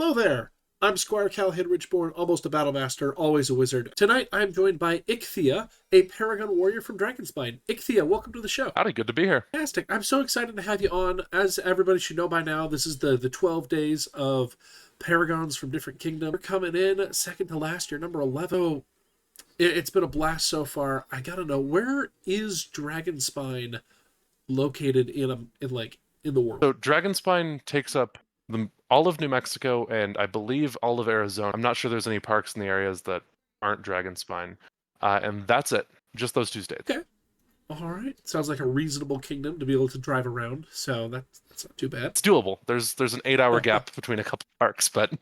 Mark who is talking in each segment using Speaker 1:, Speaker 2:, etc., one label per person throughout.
Speaker 1: Hello there! I'm Squire Callahan Richborn, almost a Battlemaster, always a wizard. Tonight I'm joined by Ichthea, a Paragon Warrior from Dragonspine. Ichthea, welcome to the show.
Speaker 2: Howdy, good to be here.
Speaker 1: Fantastic. I'm so excited to have you on. As everybody should know by now, this is the 12 days of Paragons from different kingdoms. We're coming in second to last year, number 11. So it's been a blast so far. I gotta know, where is Dragonspine located in the world?
Speaker 2: So Dragonspine takes up all of New Mexico and I believe all of Arizona. I'm not sure there's any parks in the areas that aren't Dragonspine. And that's it. Just those two states.
Speaker 1: Okay. All right. Sounds like a reasonable kingdom to be able to drive around, so that's not too bad.
Speaker 2: It's doable. There's an 8-hour gap between a couple parks, but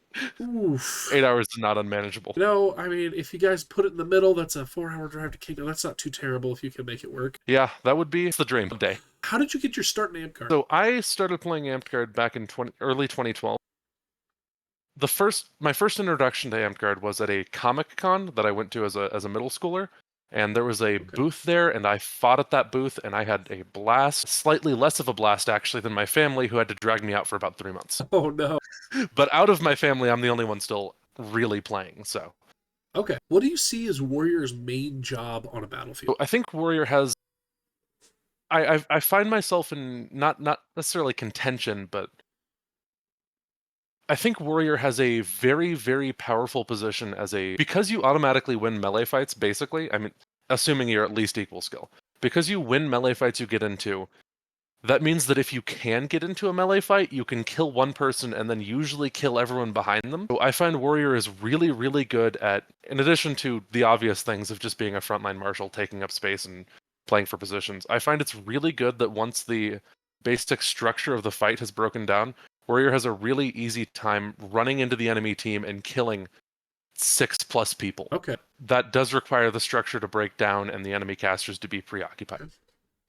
Speaker 1: Oof.
Speaker 2: 8 hours is not unmanageable.
Speaker 1: No, I mean, if you guys put it in the middle, that's a 4-hour drive to Kingdom. That's not too terrible if you can make it work.
Speaker 2: Yeah, that would be the dream day.
Speaker 1: How did you get your start in Amtgard?
Speaker 2: So I started playing Amtgard back in early 2012. My first introduction to Amtgard was at a Comic Con that I went to as a middle schooler, and there was a booth there, and I fought at that booth, and I had a blast. Slightly less of a blast actually than my family, who had to drag me out for about 3 months.
Speaker 1: Oh no!
Speaker 2: But out of my family, I'm the only one still really playing. So
Speaker 1: okay, what do you see as Warrior's main job on a battlefield?
Speaker 2: I think Warrior has. I find myself in not necessarily contention, but I think Warrior has a very, very powerful position because you automatically win melee fights, basically. I mean, assuming you're at least equal skill. Because you win melee fights you get into, that means that if you can get into a melee fight, you can kill one person and then usually kill everyone behind them. So I find Warrior is really, really good at, in addition to the obvious things of just being a frontline marshal, taking up space and playing for positions, I find it's really good that once the basic structure of the fight has broken down, Warrior has a really easy time running into the enemy team and killing 6+ people.
Speaker 1: Okay.
Speaker 2: That does require the structure to break down and the enemy casters to be preoccupied.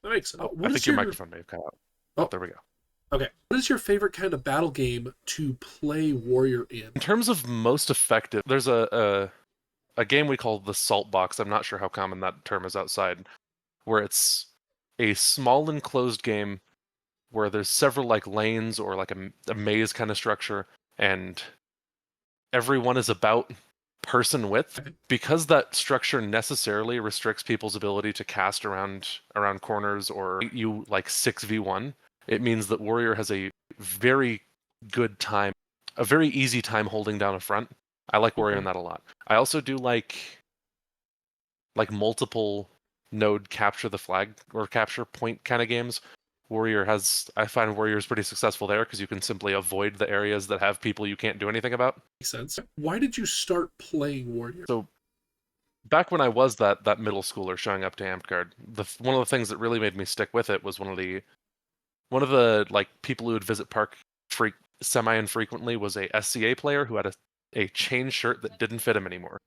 Speaker 1: That makes sense.
Speaker 2: I think your microphone may have cut out. Oh, there we go.
Speaker 1: Okay. What is your favorite kind of battle game to play Warrior in?
Speaker 2: In terms of most effective, there's a game we call the Salt Box. I'm not sure how common that term is outside, where it's a small enclosed game where there's several lanes or a maze kind of structure, and everyone is about person width. Because that structure necessarily restricts people's ability to cast around corners or you 6v1, it means that Warrior has a very good time, a very easy time holding down a front. I like Warrior in that a lot. I also do like multiple node capture the flag or capture point kind of games. I find Warrior is pretty successful there because you can simply avoid the areas that have people you can't do anything about.
Speaker 1: Makes sense. Why did you start playing Warrior?
Speaker 2: So back when I was that middle schooler showing up to Amtgard, one of the things that really made me stick with it was one of the people who would visit Park semi-infrequently was a SCA player who had a chain shirt that didn't fit him anymore.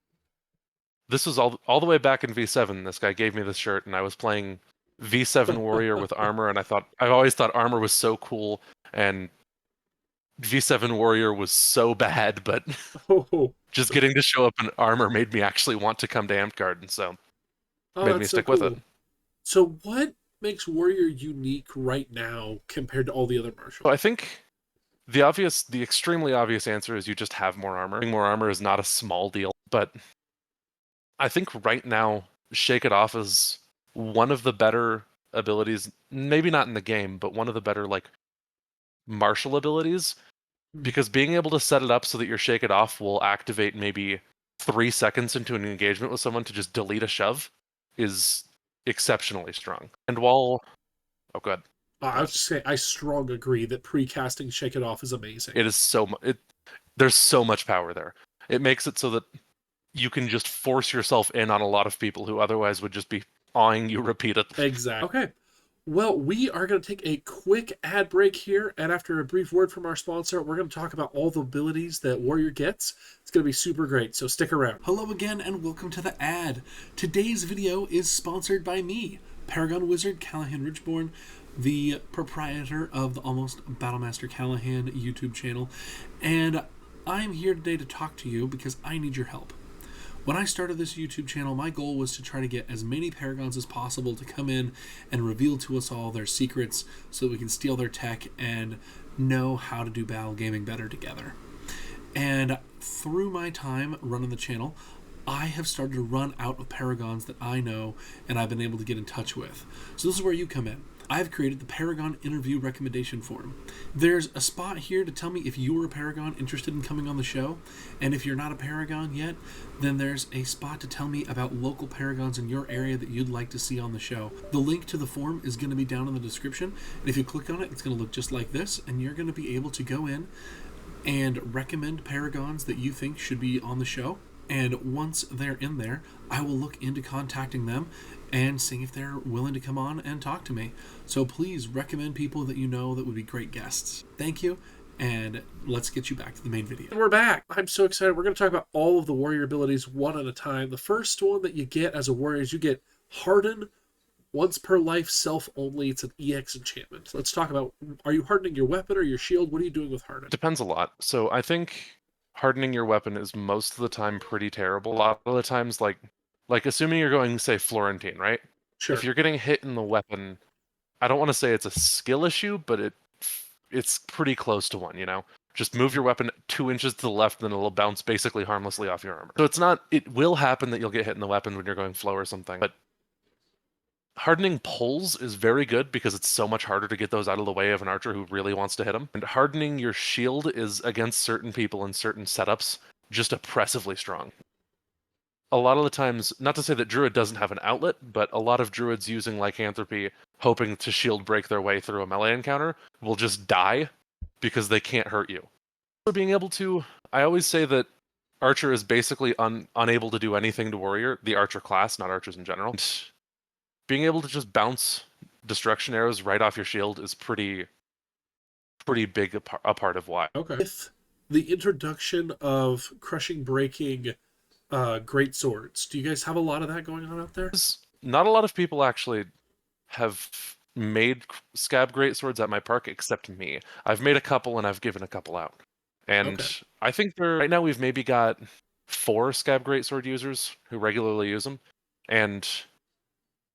Speaker 2: This was all the way back in V7. This guy gave me this shirt, and I was playing V7 Warrior with armor, and I always thought armor was so cool, and V7 Warrior was so bad, but just getting to show up in armor made me actually want to come to Amtgard, and so made me stick with it.
Speaker 1: So what makes Warrior unique right now compared to all the other martials?
Speaker 2: Well, I think the extremely obvious answer is you just have more armor. Having more armor is not a small deal, but I think right now Shake It Off is one of the better abilities, maybe not in the game, but one of the better martial abilities, because being able to set it up so that your Shake It Off will activate maybe 3 seconds into an engagement with someone to just delete a shove is exceptionally strong. And while go ahead.
Speaker 1: I was just saying, I strongly agree that pre-casting Shake It Off is amazing.
Speaker 2: It is there's so much power there. It makes it so that you can just force yourself in on a lot of people who otherwise would just be awing you repeatedly.
Speaker 1: Exactly. Okay. Well, we are going to take a quick ad break here, and after a brief word from our sponsor, we're going to talk about all the abilities that Warrior gets. It's going to be super great, so stick around. Hello again, and welcome to the ad. Today's video is sponsored by me, Paragon Wizard Callahan Richborn, the proprietor of the Almost Battlemaster Callahan YouTube channel, and I'm here today to talk to you because I need your help. When I started this YouTube channel, my goal was to try to get as many Paragons as possible to come in and reveal to us all their secrets so that we can steal their tech and know how to do battle gaming better together. And through my time running the channel, I have started to run out of Paragons that I know and I've been able to get in touch with. So this is where you come in. I've created the Paragon interview recommendation form. There's a spot here to tell me if you're a Paragon interested in coming on the show, and if you're not a Paragon yet, then there's a spot to tell me about local Paragons in your area that you'd like to see on the show. The link to the form is going to be down in the description, and if you click on it, it's going to look just like this, and you're going to be able to go in and recommend Paragons that you think should be on the show. And once they're in there, I will look into contacting them and seeing if they're willing to come on and talk to me. So please recommend people that you know that would be great guests. Thank you, and let's get you back to the main video. And we're back. I'm so excited. We're going to talk about all of the warrior abilities one at a time. The first one that you get as a warrior is you get Harden once per life, self only. It's an EX enchantment. Let's talk about, are you hardening your weapon or your shield? What are you doing with Harden?
Speaker 2: Depends a lot. So I think hardening your weapon is most of the time pretty terrible. A lot of the times, like assuming you're going, say, Florentine, right?
Speaker 1: Sure.
Speaker 2: If you're getting hit in the weapon, I don't want to say it's a skill issue, but it's pretty close to one, you know? Just move your weapon 2 inches to the left, and then it'll bounce basically harmlessly off your armor. So it's not, it will happen that you'll get hit in the weapon when you're going flow or something, but hardening pulls is very good because it's so much harder to get those out of the way of an archer who really wants to hit them. And hardening your shield is, against certain people in certain setups, just oppressively strong. A lot of the times, not to say that Druid doesn't have an outlet, but a lot of Druids using Lycanthropy, hoping to shield break their way through a melee encounter, will just die because they can't hurt you. So being able to, I always say that Archer is basically unable to do anything to Warrior, the Archer class, not Archers in general. And being able to just bounce destruction arrows right off your shield is pretty big a part of why.
Speaker 1: Okay. With the introduction of crushing, breaking, great swords, do you guys have a lot of that going on out there?
Speaker 2: Not a lot of people actually have made scab greatswords at my park except me. I've made a couple and I've given a couple out. And okay. I think right now we've maybe got 4 scab greatsword users who regularly use them. And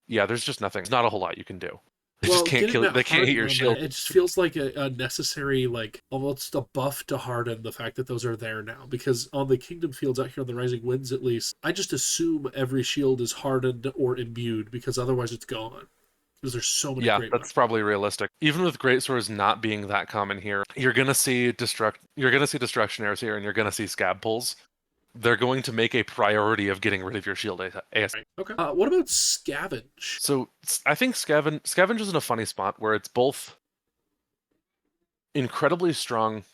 Speaker 2: yeah, there's just nothing. There's not a whole lot you can do. They just can't kill. They can't hit your shield.
Speaker 1: It just feels like a necessary, like almost a buff to harden the fact that those are there now. Because on the Kingdom fields out here on the Rising Winds, at least, I just assume every shield is hardened or imbued because otherwise it's gone. Because there's so many.
Speaker 2: Yeah, that's probably realistic. Even with greatswords not being that common here, you're gonna see destruction arrows here, and you're gonna see scab pulls. They're going to make a priority of getting rid of your shield ASAP.
Speaker 1: Okay. What about Scavenge?
Speaker 2: So I think Scavenge is in a funny spot where it's both incredibly strong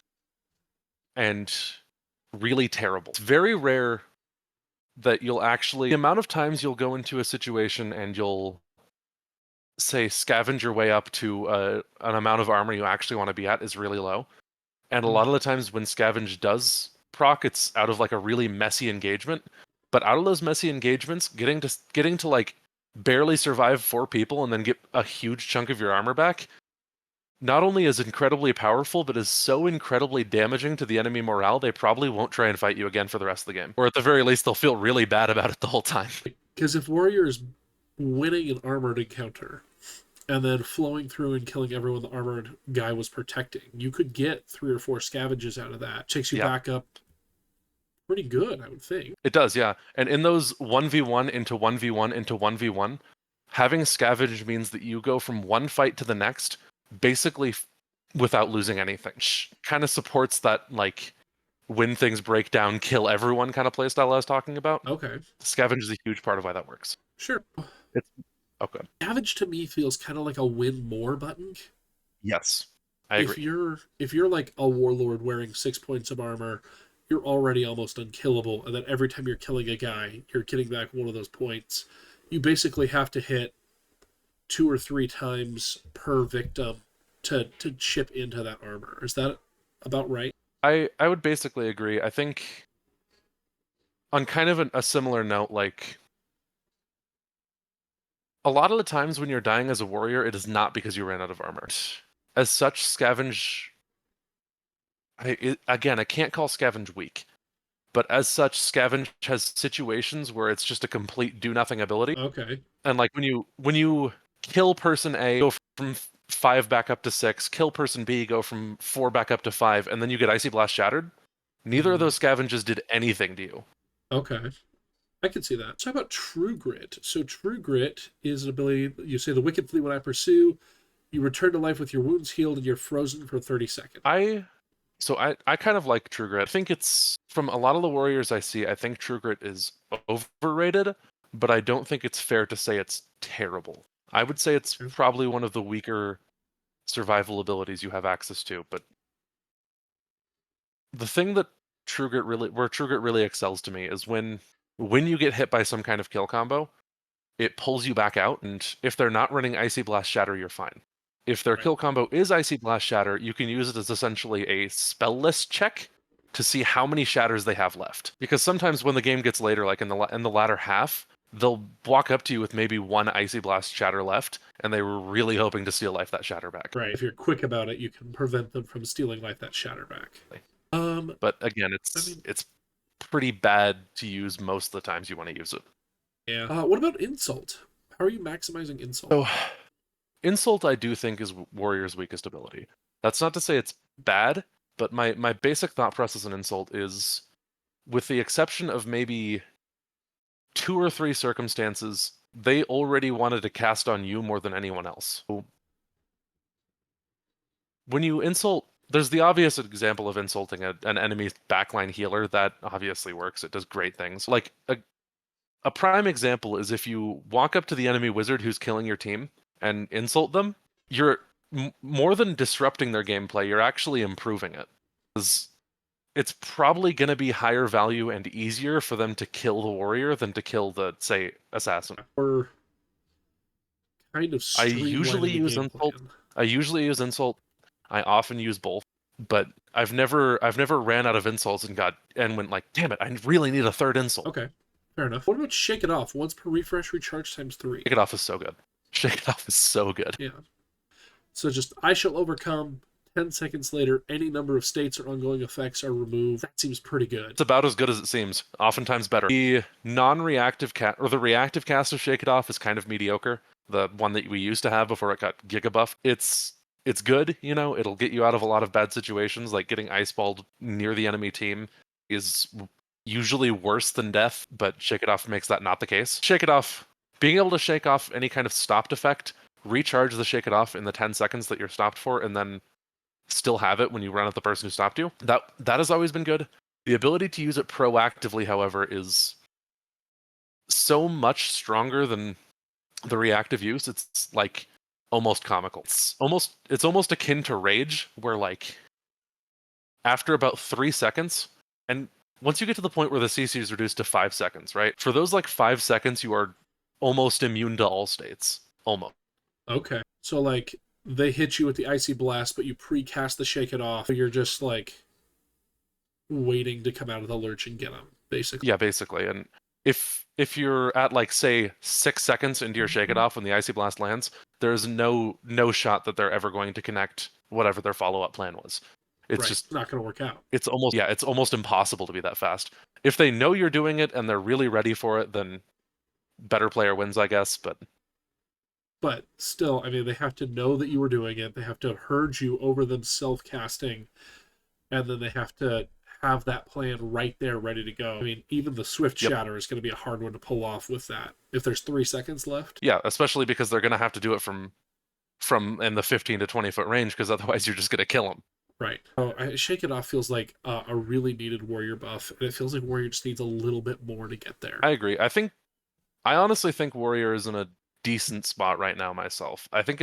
Speaker 2: and really terrible. It's very rare that you'll actually, the amount of times you'll go into a situation and you'll say scavenge your way up to an amount of armor you actually want to be at is really low. And a lot of the times when scavenge does proc, it's out of like a really messy engagement. But out of those messy engagements, getting to like barely survive 4 people and then get a huge chunk of your armor back, not only is incredibly powerful, but is so incredibly damaging to the enemy morale, they probably won't try and fight you again for the rest of the game. Or at the very least, they'll feel really bad about it the whole time.
Speaker 1: Because if Warrior is winning an armored encounter and then flowing through and killing everyone the armored guy was protecting, you could get 3 or 4 scavenges out of that. Takes you back up pretty good, I would think.
Speaker 2: It does, yeah. And in those 1v1 into 1v1 into 1v1, having scavenge means that you go from one fight to the next basically without losing anything. Kind of supports that, like, when things break down, kill everyone kind of playstyle I was talking about.
Speaker 1: Okay.
Speaker 2: Scavenge is a huge part of why that works.
Speaker 1: Sure.
Speaker 2: It's okay.
Speaker 1: Scavenge to me feels kind of like a win more button.
Speaker 2: Yes, I agree.
Speaker 1: If you're like a warlord wearing 6 points of armor, you're already almost unkillable, and then every time you're killing a guy, you're getting back one of those points. You basically have to hit 2 or 3 times per victim to chip into that armor. Is that about right?
Speaker 2: I would basically agree. I think on kind of a similar note, like, a lot of the times when you're dying as a warrior, it is not because you ran out of armor. As such, scavenge... I can't call scavenge weak, but as such, scavenge has situations where it's just a complete do-nothing ability.
Speaker 1: Okay.
Speaker 2: And like when you kill person A, go from 5 back up to 6, kill person B, go from 4 back up to 5, and then you get Icy Blast Shattered, Neither of those scavenges did anything to you.
Speaker 1: Okay. I can see that. So how about True Grit? So True Grit is an ability, you say the wicked flee when I pursue, you return to life with your wounds healed and you're frozen for 30 seconds.
Speaker 2: I kind of like True Grit. I think it's from a lot of the warriors I see, I think True Grit is overrated, but I don't think it's fair to say it's terrible. I would say it's probably one of the weaker survival abilities you have access to, but the thing that where True Grit really excels to me is when you get hit by some kind of kill combo, it pulls you back out, and if they're not running Icy Blast Shatter, you're fine. If their kill combo is Icy Blast Shatter, you can use it as essentially a spell list check to see how many shatters they have left. Because sometimes when the game gets later, like in the latter half, they'll walk up to you with maybe one Icy Blast Shatter left, and they were really hoping to steal life that shatter back.
Speaker 1: Right. If you're quick about it, you can prevent them from stealing life that shatter back.
Speaker 2: But again, it's pretty bad to use most of the times you want to use it.
Speaker 1: Yeah. What about Insult? How are you maximizing Insult?
Speaker 2: So, Insult I do think is Warrior's weakest ability. That's not to say it's bad, but my basic thought process in Insult is, with the exception of maybe 2 or 3 circumstances, they already wanted to cast on you more than anyone else. So, when you insult, there's the obvious example of insulting an enemy backline healer. That obviously works. It does great things. Like a prime example is if you walk up to the enemy wizard who's killing your team and insult them, you're more than disrupting their gameplay, you're actually improving it. Because it's probably going to be higher value and easier for them to kill the warrior than to kill the, say, assassin.
Speaker 1: Or kind of streamlining the game plan.
Speaker 2: I usually use insult. I often use both, but I've never ran out of insults and went like, damn it, I really need a third insult.
Speaker 1: Okay, fair enough. What about Shake It Off? Once per refresh, recharge times 3.
Speaker 2: Shake It Off is so good. Shake It Off is so good.
Speaker 1: Yeah. So just I shall overcome. 10 seconds later, any number of states or ongoing effects are removed. That seems pretty good.
Speaker 2: It's about as good as it seems. Oftentimes better. The non-reactive cast or the reactive cast of Shake It Off is kind of mediocre. The one that we used to have before it got giga buffed. It's good, you know, it'll get you out of a lot of bad situations, like getting iceballed near the enemy team is usually worse than death, but Shake It Off makes that not the case. Shake It Off, being able to shake off any kind of stopped effect, recharge the Shake It Off in the 10 seconds that you're stopped for, and then still have it when you run at the person who stopped you. That has always been good. The ability to use it proactively, however, is so much stronger than the reactive use. It's like almost comical. It's almost akin to rage, where like after about 3 seconds, and once you get to the point where the CC is reduced to 5 seconds, right? For those like 5 seconds, you are almost immune to all states. Almost.
Speaker 1: Okay. So like they hit you with the Icy Blast, but you pre-cast the Shake It Off. So you're just like waiting to come out of the lurch and get them, basically.
Speaker 2: Yeah, basically. And if you're at like say 6 seconds into your Shake It Off when the Icy Blast lands, there's no shot that they're ever going to connect whatever their follow-up plan was. It's just
Speaker 1: not going to work out.
Speaker 2: It's almost impossible to be that fast. If they know you're doing it and they're really ready for it, then better player wins, I guess.
Speaker 1: But still, I mean, they have to know that you were doing it. They have to herd you over them self-casting, and then they have to have that plan right there ready to go. I mean, even the Swift Shatter is going to be a hard one to pull off with that. If there's 3 seconds left.
Speaker 2: Yeah, especially because they're going to have to do it from in the 15 to 20 foot range, because otherwise you're just going to kill them.
Speaker 1: Right. Oh, Shake It Off feels like a really needed Warrior buff, and it feels like Warrior just needs a little bit more to get there.
Speaker 2: I agree. I honestly think Warrior is in a decent spot right now myself. I think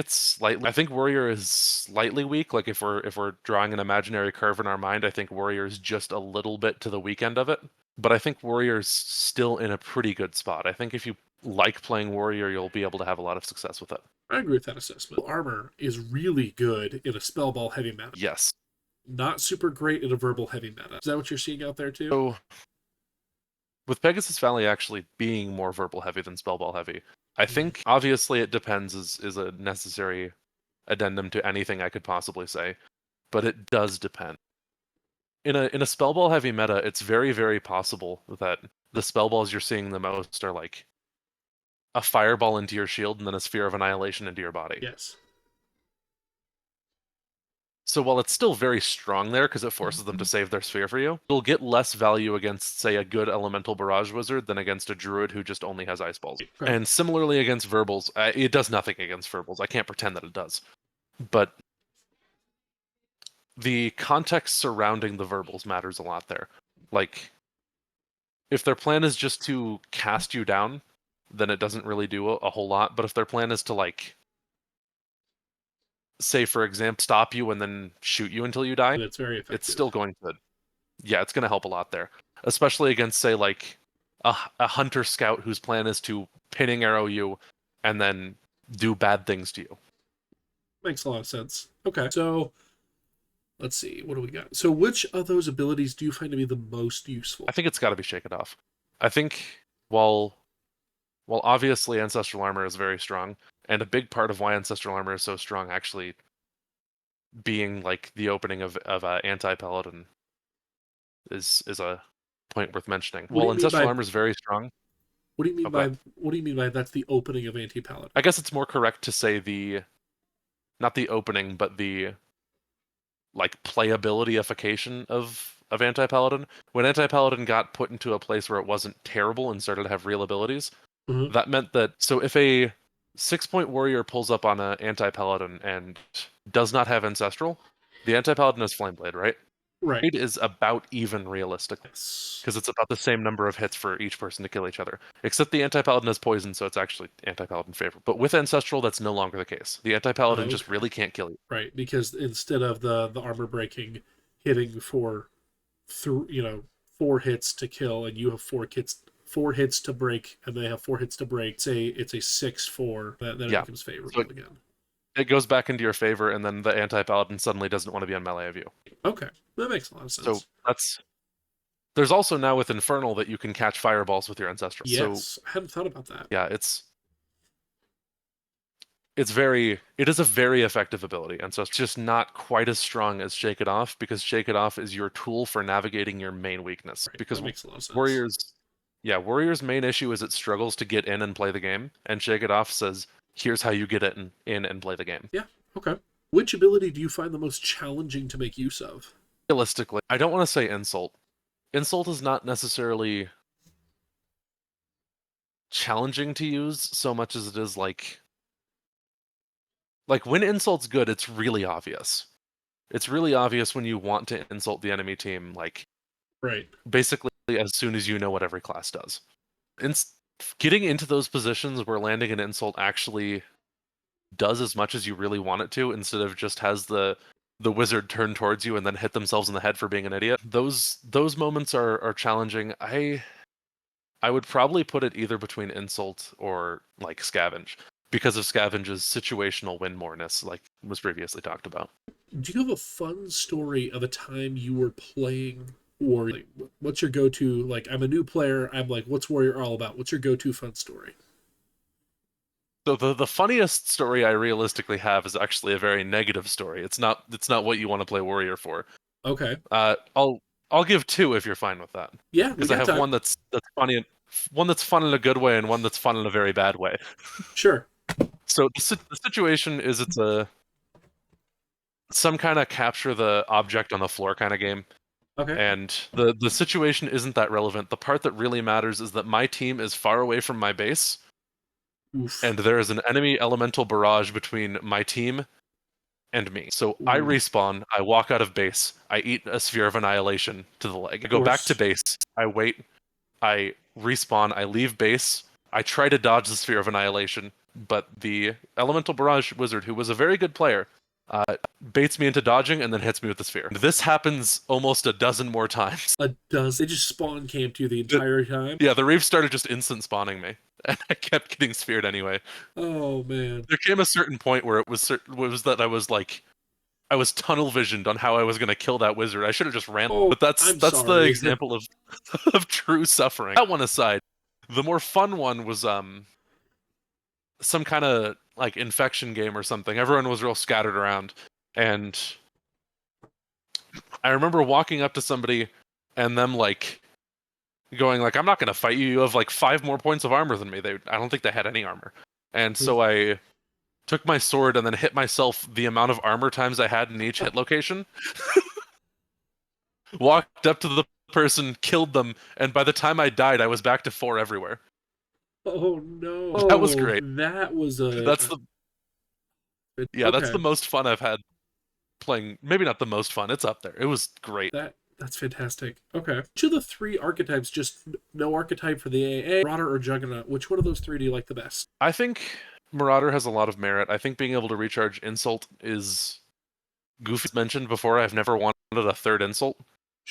Speaker 2: Warrior is slightly weak. Like if we're drawing an imaginary curve in our mind, I think Warrior is just a little bit to the weak end of it. But I think Warrior's still in a pretty good spot. I think if you like playing Warrior, you'll be able to have a lot of success with it.
Speaker 1: I agree with that assessment. Armor is really good in a spell ball heavy meta.
Speaker 2: Yes.
Speaker 1: Not super great in a verbal heavy meta. Is that what you're seeing out there too?
Speaker 2: So, with Pegasus Valley actually being more verbal heavy than spell ball heavy, I think obviously it depends is a necessary addendum to anything I could possibly say, but it does depend. In a spell ball heavy meta, it's very, very possible that the spell balls you're seeing the most are like a fireball into your shield and then a sphere of annihilation into your body.
Speaker 1: Yes.
Speaker 2: So while it's still very strong there because it forces them to save their sphere for you, it'll get less value against, say, a good elemental barrage wizard than against a druid who just only has ice balls.
Speaker 1: Okay.
Speaker 2: And similarly against verbals, it does nothing against verbals. I can't pretend that it does. But the context surrounding the verbals matters a lot there. Like, if their plan is just to cast you down, then it doesn't really do a whole lot. But if their plan is to, like, say, for example, stop you and then shoot you until you die,
Speaker 1: That's very effective.
Speaker 2: it's still going to, yeah, it's going to help a lot there. Especially against, say, like, a hunter scout whose plan is to pinning arrow you and then do bad things to you.
Speaker 1: Makes a lot of sense. Okay, so let's see. What do we got? So which of those abilities do you find to be the most useful?
Speaker 2: I think it's got to be Shake It Off. I think while obviously Ancestral Armor is very strong, and a big part of why Ancestral Armor is so strong actually being like the opening of Anti-Paladin is a point worth mentioning.
Speaker 1: What do
Speaker 2: While
Speaker 1: you mean
Speaker 2: Ancestral
Speaker 1: by
Speaker 2: Armor is very strong,
Speaker 1: what do you mean
Speaker 2: go ahead.
Speaker 1: what do you mean by that's the opening of Anti-Paladin?
Speaker 2: I guess it's more correct to say not the opening, but the like playabilityification of Anti-Paladin. When Anti-Paladin got put into a place where it wasn't terrible and started to have real abilities,
Speaker 1: Mhm.
Speaker 2: that meant that, so if a 6-point warrior pulls up on an Anti-Paladin and does not have Ancestral, the Anti-Paladin is Flameblade, right?
Speaker 1: Right.
Speaker 2: It is about even realistically,
Speaker 1: Yes.
Speaker 2: because it's about the same number of hits for each person to kill each other. Except the Anti-Paladin has poison, so it's actually Anti-Paladin favor. But with Ancestral, that's no longer the case. The Anti-Paladin just
Speaker 1: Okay.
Speaker 2: really can't kill you.
Speaker 1: Right, because instead of the armor breaking, hitting for through 4 hits to kill, and you have 4 hits to break, and they have 4 hits to break. Say it's a 6-4, then it
Speaker 2: Yeah.
Speaker 1: becomes
Speaker 2: So
Speaker 1: favorable again.
Speaker 2: it goes back into your favor, and then the Anti-Paladin suddenly doesn't want to be on melee of you.
Speaker 1: Okay, that makes a lot of
Speaker 2: So
Speaker 1: sense.
Speaker 2: there's also now with Infernal that you can catch fireballs with your Ancestral. So
Speaker 1: Yes, I hadn't thought about that.
Speaker 2: yeah, it is a very effective ability, and so it's just not quite as strong as Shake It Off, because Shake It Off is your tool for navigating your main weakness.
Speaker 1: Right,
Speaker 2: Because
Speaker 1: that makes a lot of sense.
Speaker 2: Warriors' main issue is it struggles to get in and play the game, and Shake It Off says, here's how you get it in and play the game.
Speaker 1: Yeah. Okay. Which ability do you find the most challenging to make use of?
Speaker 2: Realistically, I don't want to say Insult. Insult is not necessarily challenging to use so much as it is like when Insult's good, it's really obvious. It's really obvious when you want to insult the enemy team, like
Speaker 1: Right.
Speaker 2: basically as soon as you know what every class does. Getting into those positions where landing an insult actually does as much as you really want it to, instead of just has the wizard turn towards you and then hit themselves in the head for being an idiot. Those moments are challenging. I would probably put it either between insult or like scavenge, because of scavenge's situational win moreness, like was previously talked about.
Speaker 1: Do you have a fun story of a time you were playing Warrior? Like, what's your go-to? Like, I'm a new player. I'm like, what's Warrior all about? What's your go-to fun story?
Speaker 2: So the funniest story I realistically have is actually a very negative story. It's not what you want to play warrior for.
Speaker 1: Okay.
Speaker 2: I'll give two if you're fine with that,
Speaker 1: Yeah, we
Speaker 2: because I
Speaker 1: got
Speaker 2: have
Speaker 1: time.
Speaker 2: one that's funny, one that's fun in a good way, and one that's fun in a very bad way.
Speaker 1: Sure.
Speaker 2: So the situation is, it's some kind of capture the object on the floor kind of game,
Speaker 1: Okay.
Speaker 2: and the situation isn't that relevant. The part that really matters is that my team is far away from my base,
Speaker 1: Oof.
Speaker 2: and there is an enemy elemental barrage between my team and me. So I
Speaker 1: Ooh.
Speaker 2: respawn, I walk out of base, I eat a sphere of annihilation to the leg. I
Speaker 1: Of
Speaker 2: go back to
Speaker 1: course.
Speaker 2: base, I wait, I respawn, I leave base, I try to dodge the sphere of annihilation, but the elemental barrage wizard, who was a very good player, baits me into dodging and then hits me with the sphere. This happens almost a dozen more times.
Speaker 1: They just spawn camped you the entire time?
Speaker 2: Yeah, the Reeve started just instant spawning me, and I kept getting sphered anyway.
Speaker 1: Oh, man.
Speaker 2: There came a certain point where it was that I was tunnel visioned on how I was going to kill that wizard. I should have just ran.
Speaker 1: Oh,
Speaker 2: But that's
Speaker 1: I'm
Speaker 2: the
Speaker 1: sorry.
Speaker 2: example of of true suffering. That one aside, the more fun one was some kind of like infection game or something. Everyone was real scattered around, and I remember walking up to somebody and them like going like, "I'm not going to fight you. You have like 5 more points of armor than me." I don't think they had any armor, and so took my sword and then hit myself the amount of armor times I had in each hit location, walked up to the person, killed them, and by the time I died, I was back to 4 everywhere.
Speaker 1: Oh no.
Speaker 2: That was
Speaker 1: Oh,
Speaker 2: great.
Speaker 1: that was
Speaker 2: That's the Yeah, that's
Speaker 1: okay.
Speaker 2: the most fun I've had playing. Maybe not the most fun. It's up there. It was great.
Speaker 1: That's fantastic. Okay. Which of the three archetypes, just no archetype for the AA, Marauder or Juggernaut, which one of those three do you like the best?
Speaker 2: I think Marauder has a lot of merit. I think being able to recharge insult is goofy. As mentioned before, I've never wanted a third insult.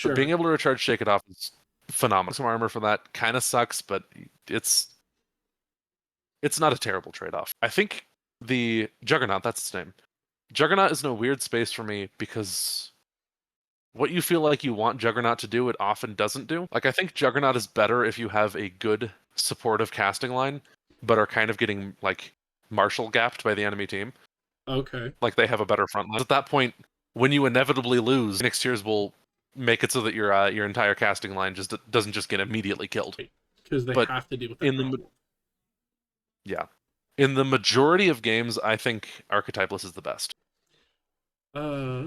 Speaker 2: But being
Speaker 1: Sure.
Speaker 2: able to recharge Shake It Off is phenomenal. Some armor for that kind of sucks, but it's it's not a terrible trade-off. I think the Juggernaut, that's its name. Juggernaut is in a weird space for me because what you feel like you want Juggernaut to do, it often doesn't do. Like, I think Juggernaut is better if you have a good supportive casting line, but are kind of getting, like, Marshall gapped by the enemy team.
Speaker 1: Okay.
Speaker 2: Like, they have a better front line. At that point, when you inevitably lose, Phoenix Tears will make it so that your entire casting line just doesn't just get immediately killed.
Speaker 1: Because they
Speaker 2: But
Speaker 1: have to deal with that
Speaker 2: in the
Speaker 1: problem.
Speaker 2: yeah, in the majority of games, I think Archetypeless is the best.
Speaker 1: Uh,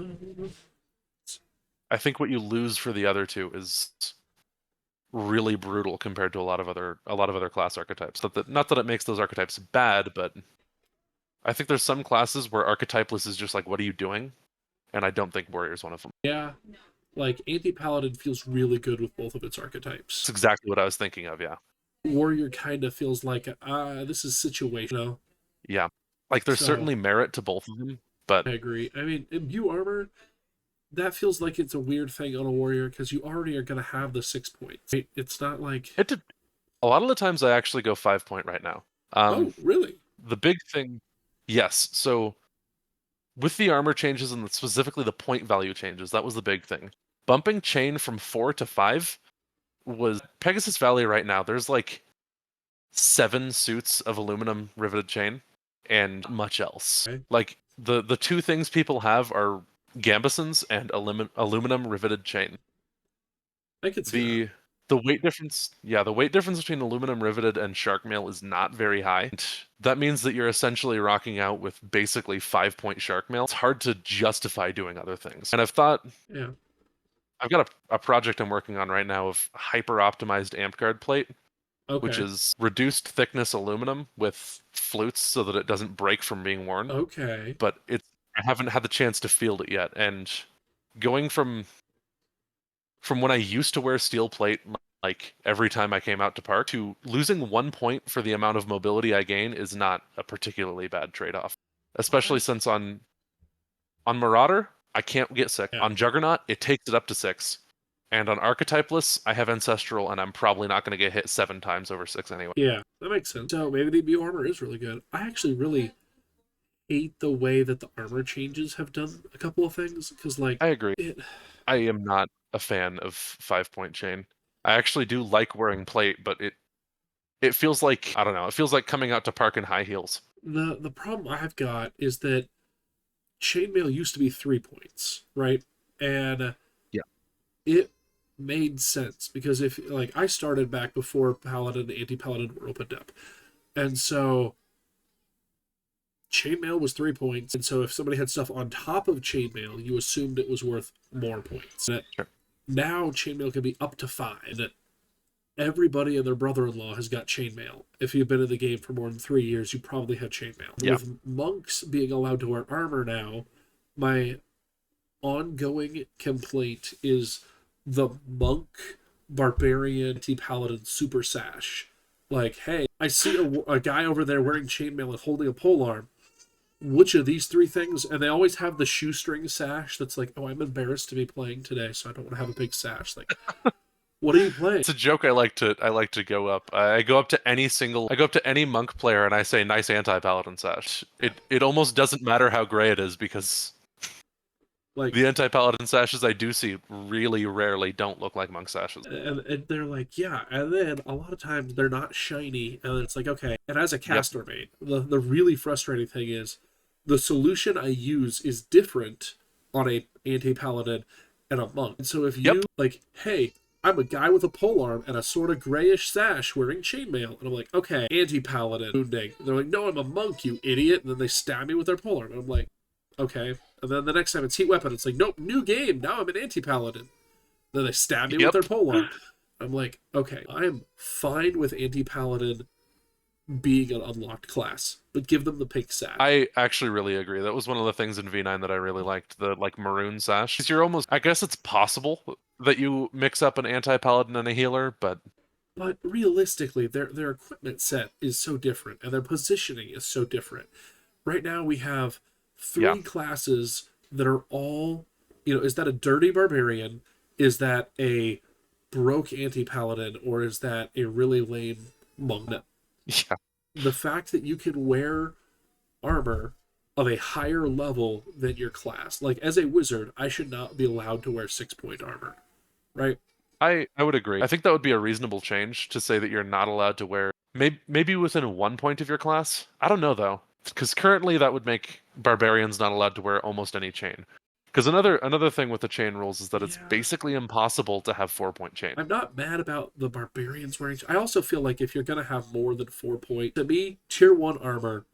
Speaker 2: I think what you lose for the other two is really brutal compared to a lot of other class archetypes. Not that it makes those archetypes bad, but I think there's some classes where Archetypeless is just like, what are you doing? And I don't think Warrior is one of them.
Speaker 1: yeah. Like, Anti-Paladin feels really good with both of its
Speaker 2: That's
Speaker 1: archetypes.
Speaker 2: exactly what I was thinking of, yeah.
Speaker 1: Warrior kind of feels like, this is situational.
Speaker 2: Yeah. Like, there's
Speaker 1: So,
Speaker 2: certainly merit to both of them, but
Speaker 1: I agree. I mean, imbue armor, that feels like it's a weird thing on a warrior because you already are going to have the 6 points. Right? It's not like,
Speaker 2: it did, a lot of the times I actually go 5 point right now.
Speaker 1: oh, really?
Speaker 2: The big thing, yes. So with the armor changes and specifically the point value changes, that was the big thing. Bumping chain from 4 to 5 was Pegasus Valley right now. There's like 7 suits of aluminum riveted chain and much else.
Speaker 1: Okay.
Speaker 2: Like the two things people have are gambesons and aluminum riveted chain.
Speaker 1: I could see that.
Speaker 2: The the weight difference, yeah, the weight difference between aluminum riveted and shark mail is not very high. And that means that you're essentially rocking out with basically 5 point shark mail. It's hard to justify doing other things. And
Speaker 1: Yeah.
Speaker 2: I've got a project I'm working on right now of hyper optimized Amtgard plate, which
Speaker 1: Okay.
Speaker 2: is reduced thickness aluminum with flutes so that it doesn't break from being worn.
Speaker 1: Okay.
Speaker 2: But I haven't had the chance to field it yet. And going from when I used to wear steel plate like every time I came out to park to losing 1 point for the amount of mobility I gain is not a particularly bad trade-off. Especially since on Marauder, I can't get sick.
Speaker 1: Yeah.
Speaker 2: On Juggernaut, it takes it up to 6. And on Archetypeless, I have Ancestral, and I'm probably not going to get hit 7 times over 6 anyway.
Speaker 1: Yeah. That makes sense. So maybe the imbue armor is really good. I actually really hate the way that the armor changes have done a couple of things because, like,
Speaker 2: I agree.
Speaker 1: it.
Speaker 2: I am not a fan of 5 point chain. I actually do like wearing plate, but it feels like, I don't know, it feels like coming out to park in high heels.
Speaker 1: The problem I've got is that chainmail used to be 3 points, right? And
Speaker 2: Yeah.
Speaker 1: it made sense because if like I started back before Paladin and Anti-Paladin were opened up, and so chainmail was 3 points, and so if somebody had stuff on top of chainmail, you assumed it was worth more points.
Speaker 2: Sure.
Speaker 1: Now chainmail can be up to 5. Everybody and their brother-in-law has got chainmail. If you've been in the game for more than 3 years, you probably have chainmail.
Speaker 2: Yeah.
Speaker 1: With monks being allowed to wear armor now, my ongoing complaint is the monk barbarian anti-paladin super sash. Like, hey, I see a guy over there wearing chainmail and holding a polearm. Which of these three things? And they always have the shoestring sash that's like, oh, I'm embarrassed to be playing today, so I don't want to have a big sash. Like, what are you playing?
Speaker 2: It's a joke I like to go up. I go up to any monk player and I say nice anti-paladin sash. It almost doesn't matter how gray it is because
Speaker 1: Like,
Speaker 2: the anti-paladin sashes I do see really rarely don't look like monk sashes.
Speaker 1: and they're like, yeah, and then a lot of times they're not shiny, and it's like, okay. And as a caster mate, the really frustrating thing is the solution I use is different on a anti-paladin and a monk. And so if you like, hey, I'm a guy with a polearm and a sort of grayish sash wearing chainmail. And I'm like, okay, anti-paladin, wounding. And they're like, no, I'm a monk, you idiot. And then they stab me with their polearm. And I'm like, okay. And then the next time it's heat weapon, it's like, nope, new game. Now I'm an anti-paladin. Then they stab me with their polearm. I'm like, okay, I'm fine with anti-paladin being an unlocked class, but give them the pink sash.
Speaker 2: I actually really agree. That was one of the things in V9 that I really liked, the like maroon sash. 'Cause you're almost, I guess it's possible that you mix up an anti-paladin and a healer, but
Speaker 1: realistically, their equipment set is so different and their positioning is so different. Right now we have three classes that are all, is that a dirty barbarian? Is that a broke anti-paladin, or is that a really lame monk?
Speaker 2: yeah.
Speaker 1: The fact that you can wear armor of a higher level than your class, like as a wizard, I should not be allowed to wear 6-point armor, right?
Speaker 2: I would agree. I think that would be a reasonable change to say that you're not allowed to wear maybe within 1 point of your class. I don't know though, because currently that would make barbarians not allowed to wear almost any chain. Because another thing with the chain rules is that it's basically impossible to have 4-point chain.
Speaker 1: I'm not mad about the barbarians wearing. I also feel like if you're gonna have more than 4-point, to me, tier 1 armor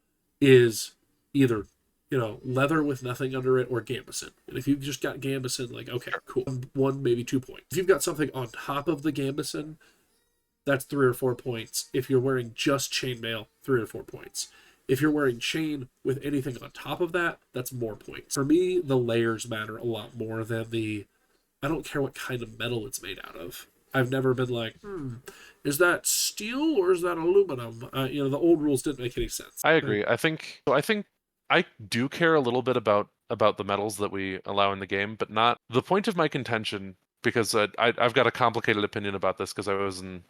Speaker 1: is either leather with nothing under it or gambeson. And if you've just got gambeson, like, okay, cool, 1 maybe 2 points. If you've got something on top of the gambeson, that's 3 or 4 points. If you're wearing just chainmail, 3 or 4 points. If you're wearing chain with anything on top of that, that's more points. For me, the layers matter a lot more than I don't care what kind of metal it's made out of. I've never been like, is that steel or is that aluminum? The old rules didn't make any sense.
Speaker 2: I agree. I think I do care a little bit about the metals that we allow in the game, but not the point of my contention, because I've got a complicated opinion about this because I was in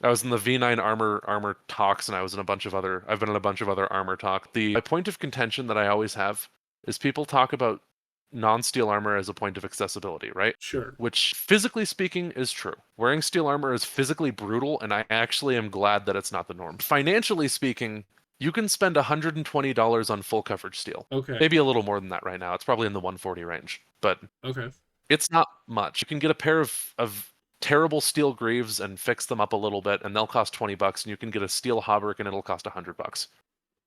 Speaker 2: the V9 armor talks, and I've been in a bunch of other armor talk. My point of contention that I always have is people talk about non-steel armor as a point of accessibility, right?
Speaker 1: Sure.
Speaker 2: Which, physically speaking, is true. Wearing steel armor is physically brutal, and I actually am glad that it's not the norm. Financially speaking, you can spend $120 on full coverage steel.
Speaker 1: Okay.
Speaker 2: Maybe a little more than that right now. It's probably in the 140 range, but
Speaker 1: okay,
Speaker 2: it's not much. You can get a pair of terrible steel greaves and fix them up a little bit, and they'll cost $20, and you can get a steel hauberk and it'll cost $100.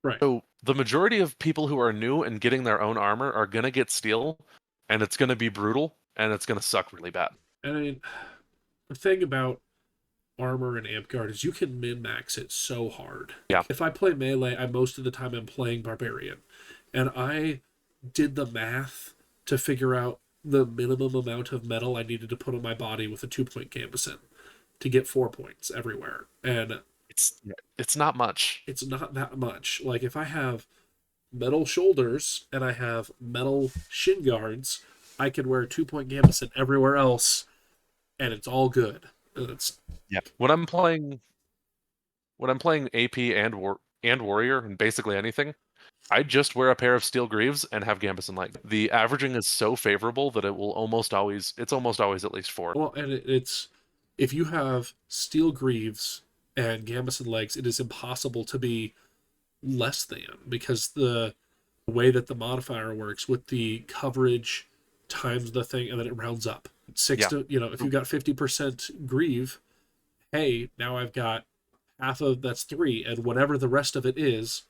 Speaker 1: Right.
Speaker 2: So the majority of people who are new and getting their own armor are gonna get steel, and it's gonna be brutal, and it's gonna suck really bad.
Speaker 1: And I mean, the thing about armor in Amtgard is you can min-max it so hard.
Speaker 2: Yeah.
Speaker 1: If I play melee, most of the time I'm playing barbarian. And I did the math to figure out the minimum amount of metal I needed to put on my body with a 2-point gambeson to get 4 points everywhere. And
Speaker 2: it's not much.
Speaker 1: It's not that much. Like, if I have metal shoulders and I have metal shin guards, I can wear a 2-point gambeson everywhere else, and it's all good.
Speaker 2: When I'm playing AP and warrior and basically anything, I just wear a pair of steel greaves and have gambeson leg. The averaging is so favorable that it's almost always at least 4.
Speaker 1: Well, and it's if you have steel greaves and gambeson legs, it is impossible to be less than, because the way that the modifier works with the coverage times the thing, and then it rounds up. To if you've got 50% greave, hey, now I've got half of that's 3, and whatever the rest of it is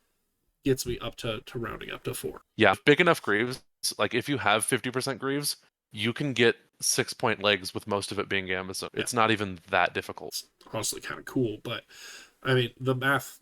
Speaker 1: gets me up to rounding up to 4.
Speaker 2: Yeah, big enough greaves, like if you have 50% greaves, you can get 6-point legs with most of it being gambeson. Yeah. It's not even that difficult.
Speaker 1: It's honestly kind of cool, but I mean, the math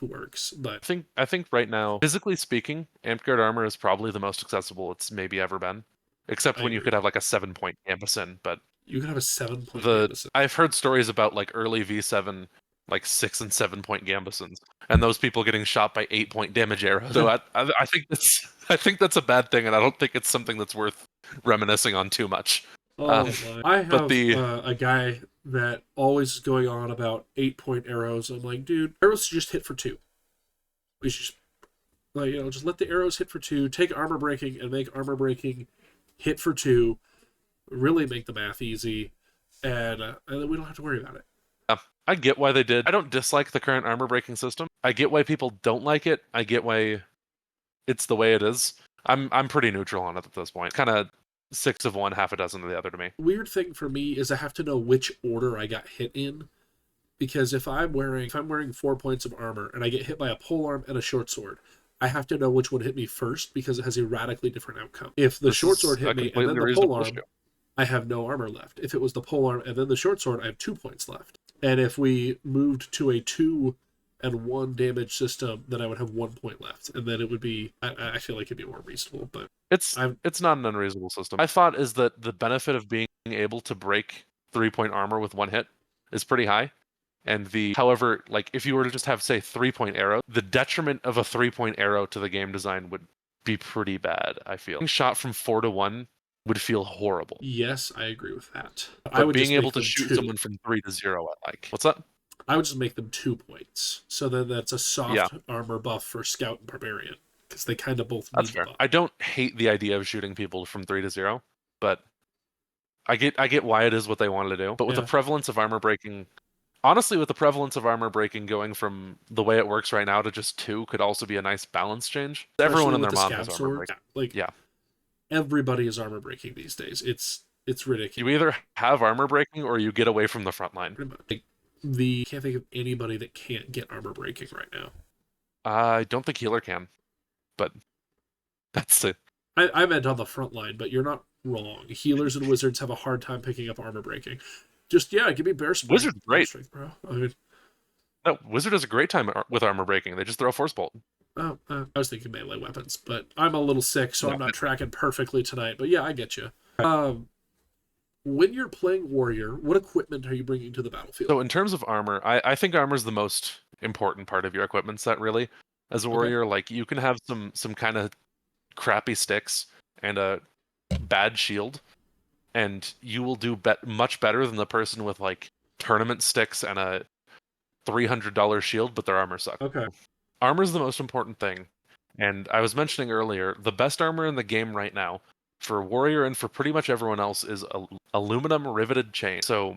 Speaker 1: works. But
Speaker 2: I think right now, physically speaking, Amtgard armor is probably the most accessible it's maybe ever been, except when you could have like a 7-point gambeson. But
Speaker 1: you could have a 7-point gambeson.
Speaker 2: I've heard stories about like early V7, like 6 and 7-point gambesons, and those people getting shot by 8-point damage arrows. So I think that's a bad thing, and I don't think it's something that's worth reminiscing on too much.
Speaker 1: Oh my! I have a guy that always is going on about 8-point arrows. I'm like, dude, arrows just hit for 2. We should just let the arrows hit for 2. Take armor breaking and make armor breaking hit for 2. Really make the math easy, and then we don't have to worry about it.
Speaker 2: Yeah, I get why they did. I don't dislike the current armor breaking system. I get why people don't like it. I get why it's the way it is. I'm pretty neutral on it at this point. Kind of 6 of one, half a dozen of the other to me.
Speaker 1: Weird thing for me is I have to know which order I got hit in, because if I'm wearing 4 points of armor and I get hit by a polearm and a short sword, I have to know which one hit me first because it has a radically different outcome. If the
Speaker 2: This
Speaker 1: short
Speaker 2: is
Speaker 1: sword
Speaker 2: a
Speaker 1: hit me and then
Speaker 2: completely
Speaker 1: the
Speaker 2: reasonable issue.
Speaker 1: polearm, I have no armor left. If it was the polearm and then the short sword, I have 2 points left. And if we moved to a 2 and 1 damage system, then I would have 1 point left, and then it would be. I feel like it'd be more reasonable, but
Speaker 2: It's not an unreasonable system. My thought is that the benefit of being able to break 3-point armor with 1 hit is pretty high. And however, like if you were to just have, say, 3-point arrow, the detriment of a 3-point arrow to the game design would be pretty bad, I feel. Being shot from 4 to 1 would feel horrible.
Speaker 1: Yes, I agree with that.
Speaker 2: But
Speaker 1: I would
Speaker 2: being
Speaker 1: just
Speaker 2: able
Speaker 1: make
Speaker 2: to
Speaker 1: them
Speaker 2: shoot
Speaker 1: 2.
Speaker 2: someone from 3 to 0, I like. What's that?
Speaker 1: I would just make them 2 points. So then that's a
Speaker 2: Yeah,
Speaker 1: soft armor buff for Scout and Barbarian, because they kind of both
Speaker 2: that's
Speaker 1: need the
Speaker 2: fair.
Speaker 1: buff.
Speaker 2: I don't hate the idea of shooting people from 3 to 0, but I get why it is what they wanted to do. But with the
Speaker 1: Yeah.
Speaker 2: prevalence of armor breaking, honestly, with the prevalence of armor breaking going from the way it works right now to just 2 could also be a nice balance change. Everyone
Speaker 1: Especially
Speaker 2: and
Speaker 1: with
Speaker 2: their
Speaker 1: the
Speaker 2: mom has
Speaker 1: Scav
Speaker 2: armor
Speaker 1: sword.
Speaker 2: breaking.
Speaker 1: Like,
Speaker 2: Yeah.
Speaker 1: everybody is armor breaking these days. It's ridiculous.
Speaker 2: You either have armor breaking or you get away from the front line.
Speaker 1: Pretty much. Like, can't think of anybody that can't get armor breaking right now.
Speaker 2: I don't think healer can, but that's it.
Speaker 1: I meant on the front line, but you're not wrong. Healers and wizards have a hard time picking up armor breaking. Just, yeah, give me bear strength.
Speaker 2: Wizard's
Speaker 1: Bear
Speaker 2: great.
Speaker 1: strength, bro. I mean,
Speaker 2: No, Wizard has a great time with armor breaking. They just throw Force Bolt.
Speaker 1: oh, I was thinking melee weapons, but I'm a little sick, so
Speaker 2: No,
Speaker 1: I'm not tracking perfectly tonight. But yeah, I get you. When you're playing warrior, what equipment are you bringing to the battlefield?
Speaker 2: So in terms of armor, I think armor is the most important part of your equipment set, really. As a warrior, like you can have some kind of crappy sticks and a bad shield, and you will do much better than the person with like tournament sticks and a $300 shield, but their armor sucks.
Speaker 1: Okay.
Speaker 2: Armor is the most important thing, and I was mentioning earlier, the best armor in the game right now for warrior and for pretty much everyone else is aluminum riveted chain. So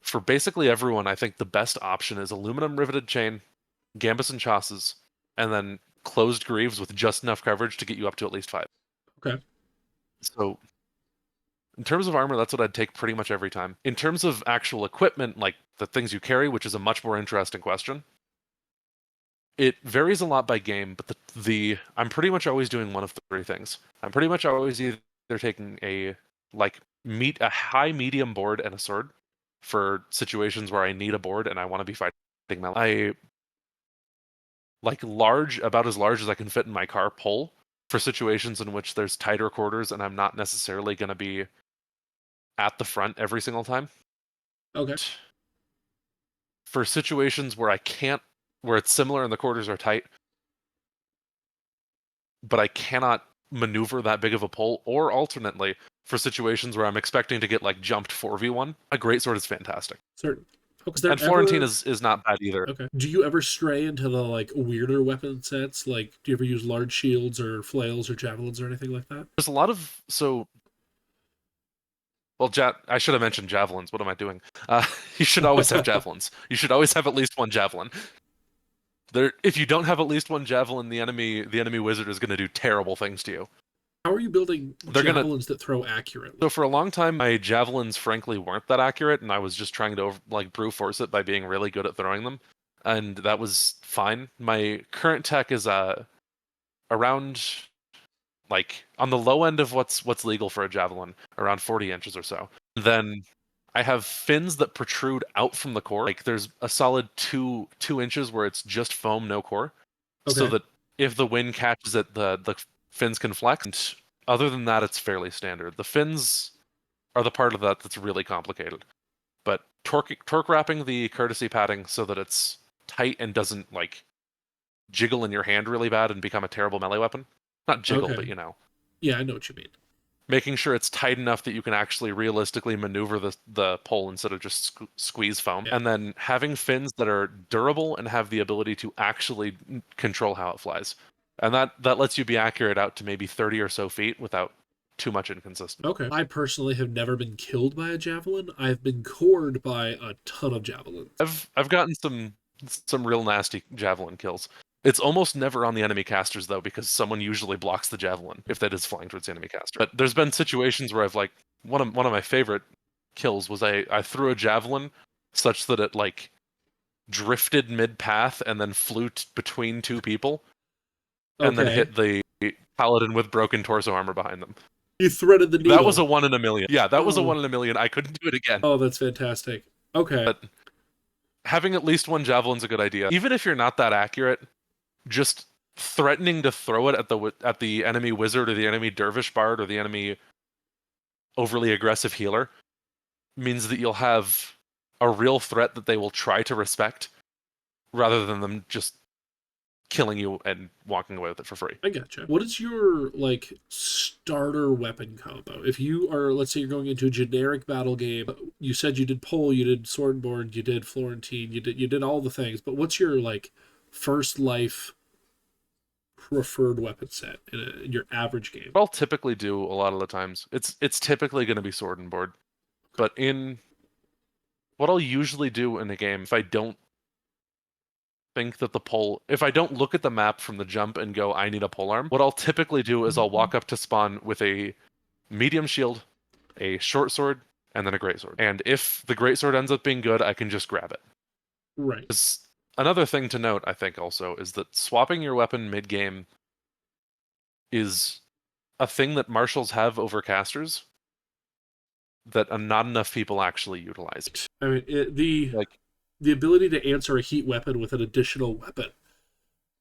Speaker 2: for basically everyone, I think the best option is aluminum riveted chain, gambus and chassis, and then closed greaves with just enough coverage to get you up to at least 5.
Speaker 1: Okay.
Speaker 2: So in terms of armor, that's what I'd take pretty much every time. In terms of actual equipment, like the things you carry, which is a much more interesting question, it varies a lot by game, but I'm pretty much always doing one of 3 things. I'm pretty much always either taking a high medium board and a sword for situations where I need a board and I want to be fighting melee. I like about as large as I can fit in my car pole for situations in which there's tighter quarters and I'm not necessarily going to be at the front every single time.
Speaker 1: Okay.
Speaker 2: For situations where where it's similar and the quarters are tight, but I cannot maneuver that big of a pole, or alternately, for situations where I'm expecting to get like jumped 4v1, a great sword is fantastic.
Speaker 1: Certain.
Speaker 2: And Florentine is not bad either.
Speaker 1: Okay. Do you ever stray into the like weirder weapon sets? Like, do you ever use large shields or flails or javelins or anything like that?
Speaker 2: There's a lot of well, I should have mentioned javelins. What am I doing? You should always have javelins. You should always have at least one javelin. If you don't have at least one javelin, the enemy wizard is going to do terrible things to you.
Speaker 1: How are you building javelins that throw accurately?
Speaker 2: So for a long time, my javelins frankly weren't that accurate, and I was just trying to brute force it by being really good at throwing them, and that was fine. My current tech is around like on the low end of what's legal for a javelin, around 40 inches or so. Then I have fins that protrude out from the core. Like there's a solid 2 inches where it's just foam, no core, so that if the wind catches it, the fins can flex. And other than that, it's fairly standard. The fins are the part of that that's really complicated. But torque wrapping the courtesy padding so that it's tight and doesn't like jiggle in your hand really bad and become a terrible melee weapon. Not jiggle, but you know.
Speaker 1: Yeah, I know what you mean.
Speaker 2: Making sure it's tight enough that you can actually realistically maneuver the pole instead of just squeeze foam. Yeah. And then having fins that are durable and have the ability to actually control how it flies. And that lets you be accurate out to maybe 30 or so feet without too much inconsistency.
Speaker 1: Okay. I personally have never been killed by a javelin. I've been cored by a ton of javelins.
Speaker 2: I've gotten some real nasty javelin kills. It's almost never on the enemy casters though, because someone usually blocks the javelin if that is flying towards the enemy caster. But there's been situations where I've like one of my favorite kills was I threw a javelin such that it like drifted mid path and then flew between two people and then
Speaker 1: Okay.
Speaker 2: hit the paladin with broken torso armor behind them.
Speaker 1: You threaded the needle.
Speaker 2: That was a 1 in a million. Yeah, that was a
Speaker 1: Oh.
Speaker 2: 1 in a million. I couldn't do it again.
Speaker 1: Oh, that's fantastic. Okay.
Speaker 2: But having at least one javelin's a good idea. Even if you're not that accurate, just threatening to throw it at the enemy wizard or the enemy dervish bard or the enemy overly aggressive healer means that you'll have a real threat that they will try to respect rather than them just killing you and walking away with it for free.
Speaker 1: I gotcha. What is your like starter weapon combo? If you are, let's say you're going into a generic battle game, you said you did pole, you did swordborn, you did Florentine, you did all the things, but what's your like first life preferred weapon set in your average game?
Speaker 2: What I'll typically do a lot of the times, it's typically going to be sword and board. But in what I'll usually do in a game, if I don't think that if I don't look at the map from the jump and go, I need a polearm, what I'll typically do is I'll walk up to spawn with a medium shield, a short sword, and then a great sword. And if the great sword ends up being good, I can just grab it.
Speaker 1: Right.
Speaker 2: Another thing to note, I think, also, is that swapping your weapon mid-game is a thing that marshals have over casters that not enough people actually utilize.
Speaker 1: I mean, the ability to answer a heat weapon with an additional weapon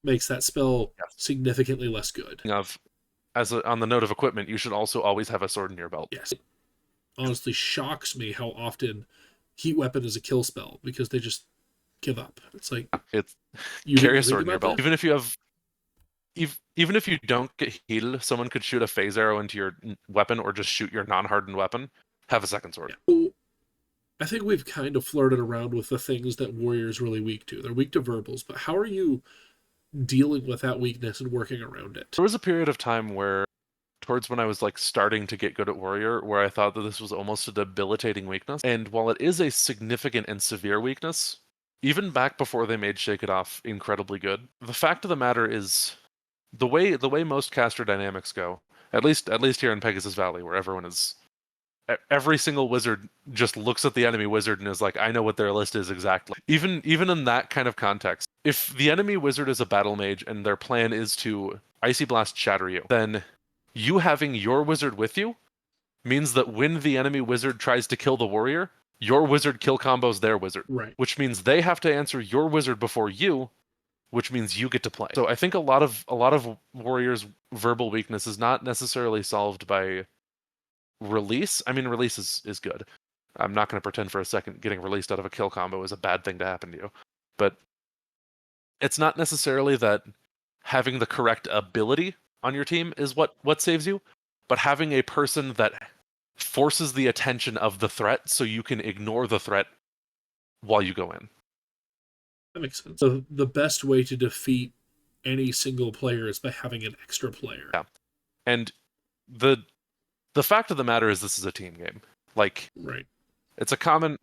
Speaker 1: makes that spell significantly less good.
Speaker 2: On the note of equipment, you should also always have a sword in your belt.
Speaker 1: Yes. It honestly shocks me how often heat weapon is a kill spell because they just give up. It's like
Speaker 2: you carry a sword in your belt. Even if you don't get heated, someone could shoot a phase arrow into your weapon or just shoot your non-hardened weapon. Have a second sword.
Speaker 1: Yeah. I think we've kind of flirted around with the things that warriors really weak to. They're weak to verbals, but how are you dealing with that weakness and working around it?
Speaker 2: There was a period of time where, towards when I was like starting to get good at warrior, where I thought that this was almost a debilitating weakness. And while it is a significant and severe weakness, even back before they made Shake It Off incredibly good, the fact of the matter is, the way most caster dynamics go, at least here in Pegasus Valley, where every single wizard just looks at the enemy wizard and is like, I know what their list is exactly. Even in that kind of context, if the enemy wizard is a battle mage and their plan is to Icy Blast shatter you, then you having your wizard with you means that when the enemy wizard tries to kill the warrior, your wizard kill combos their wizard.
Speaker 1: Right.
Speaker 2: Which means they have to answer your wizard before you, which means you get to play. So I think a lot of warriors' verbal weakness is not necessarily solved by release. I mean, release is good. I'm not going to pretend for a second getting released out of a kill combo is a bad thing to happen to you. But it's not necessarily that having the correct ability on your team is what saves you, but having a person that forces the attention of the threat so you can ignore the threat while you go in.
Speaker 1: That makes sense. So the best way to defeat any single player is by having an extra player.
Speaker 2: Yeah. And the fact of the matter is this is a team game. Like,
Speaker 1: right.
Speaker 2: It's a common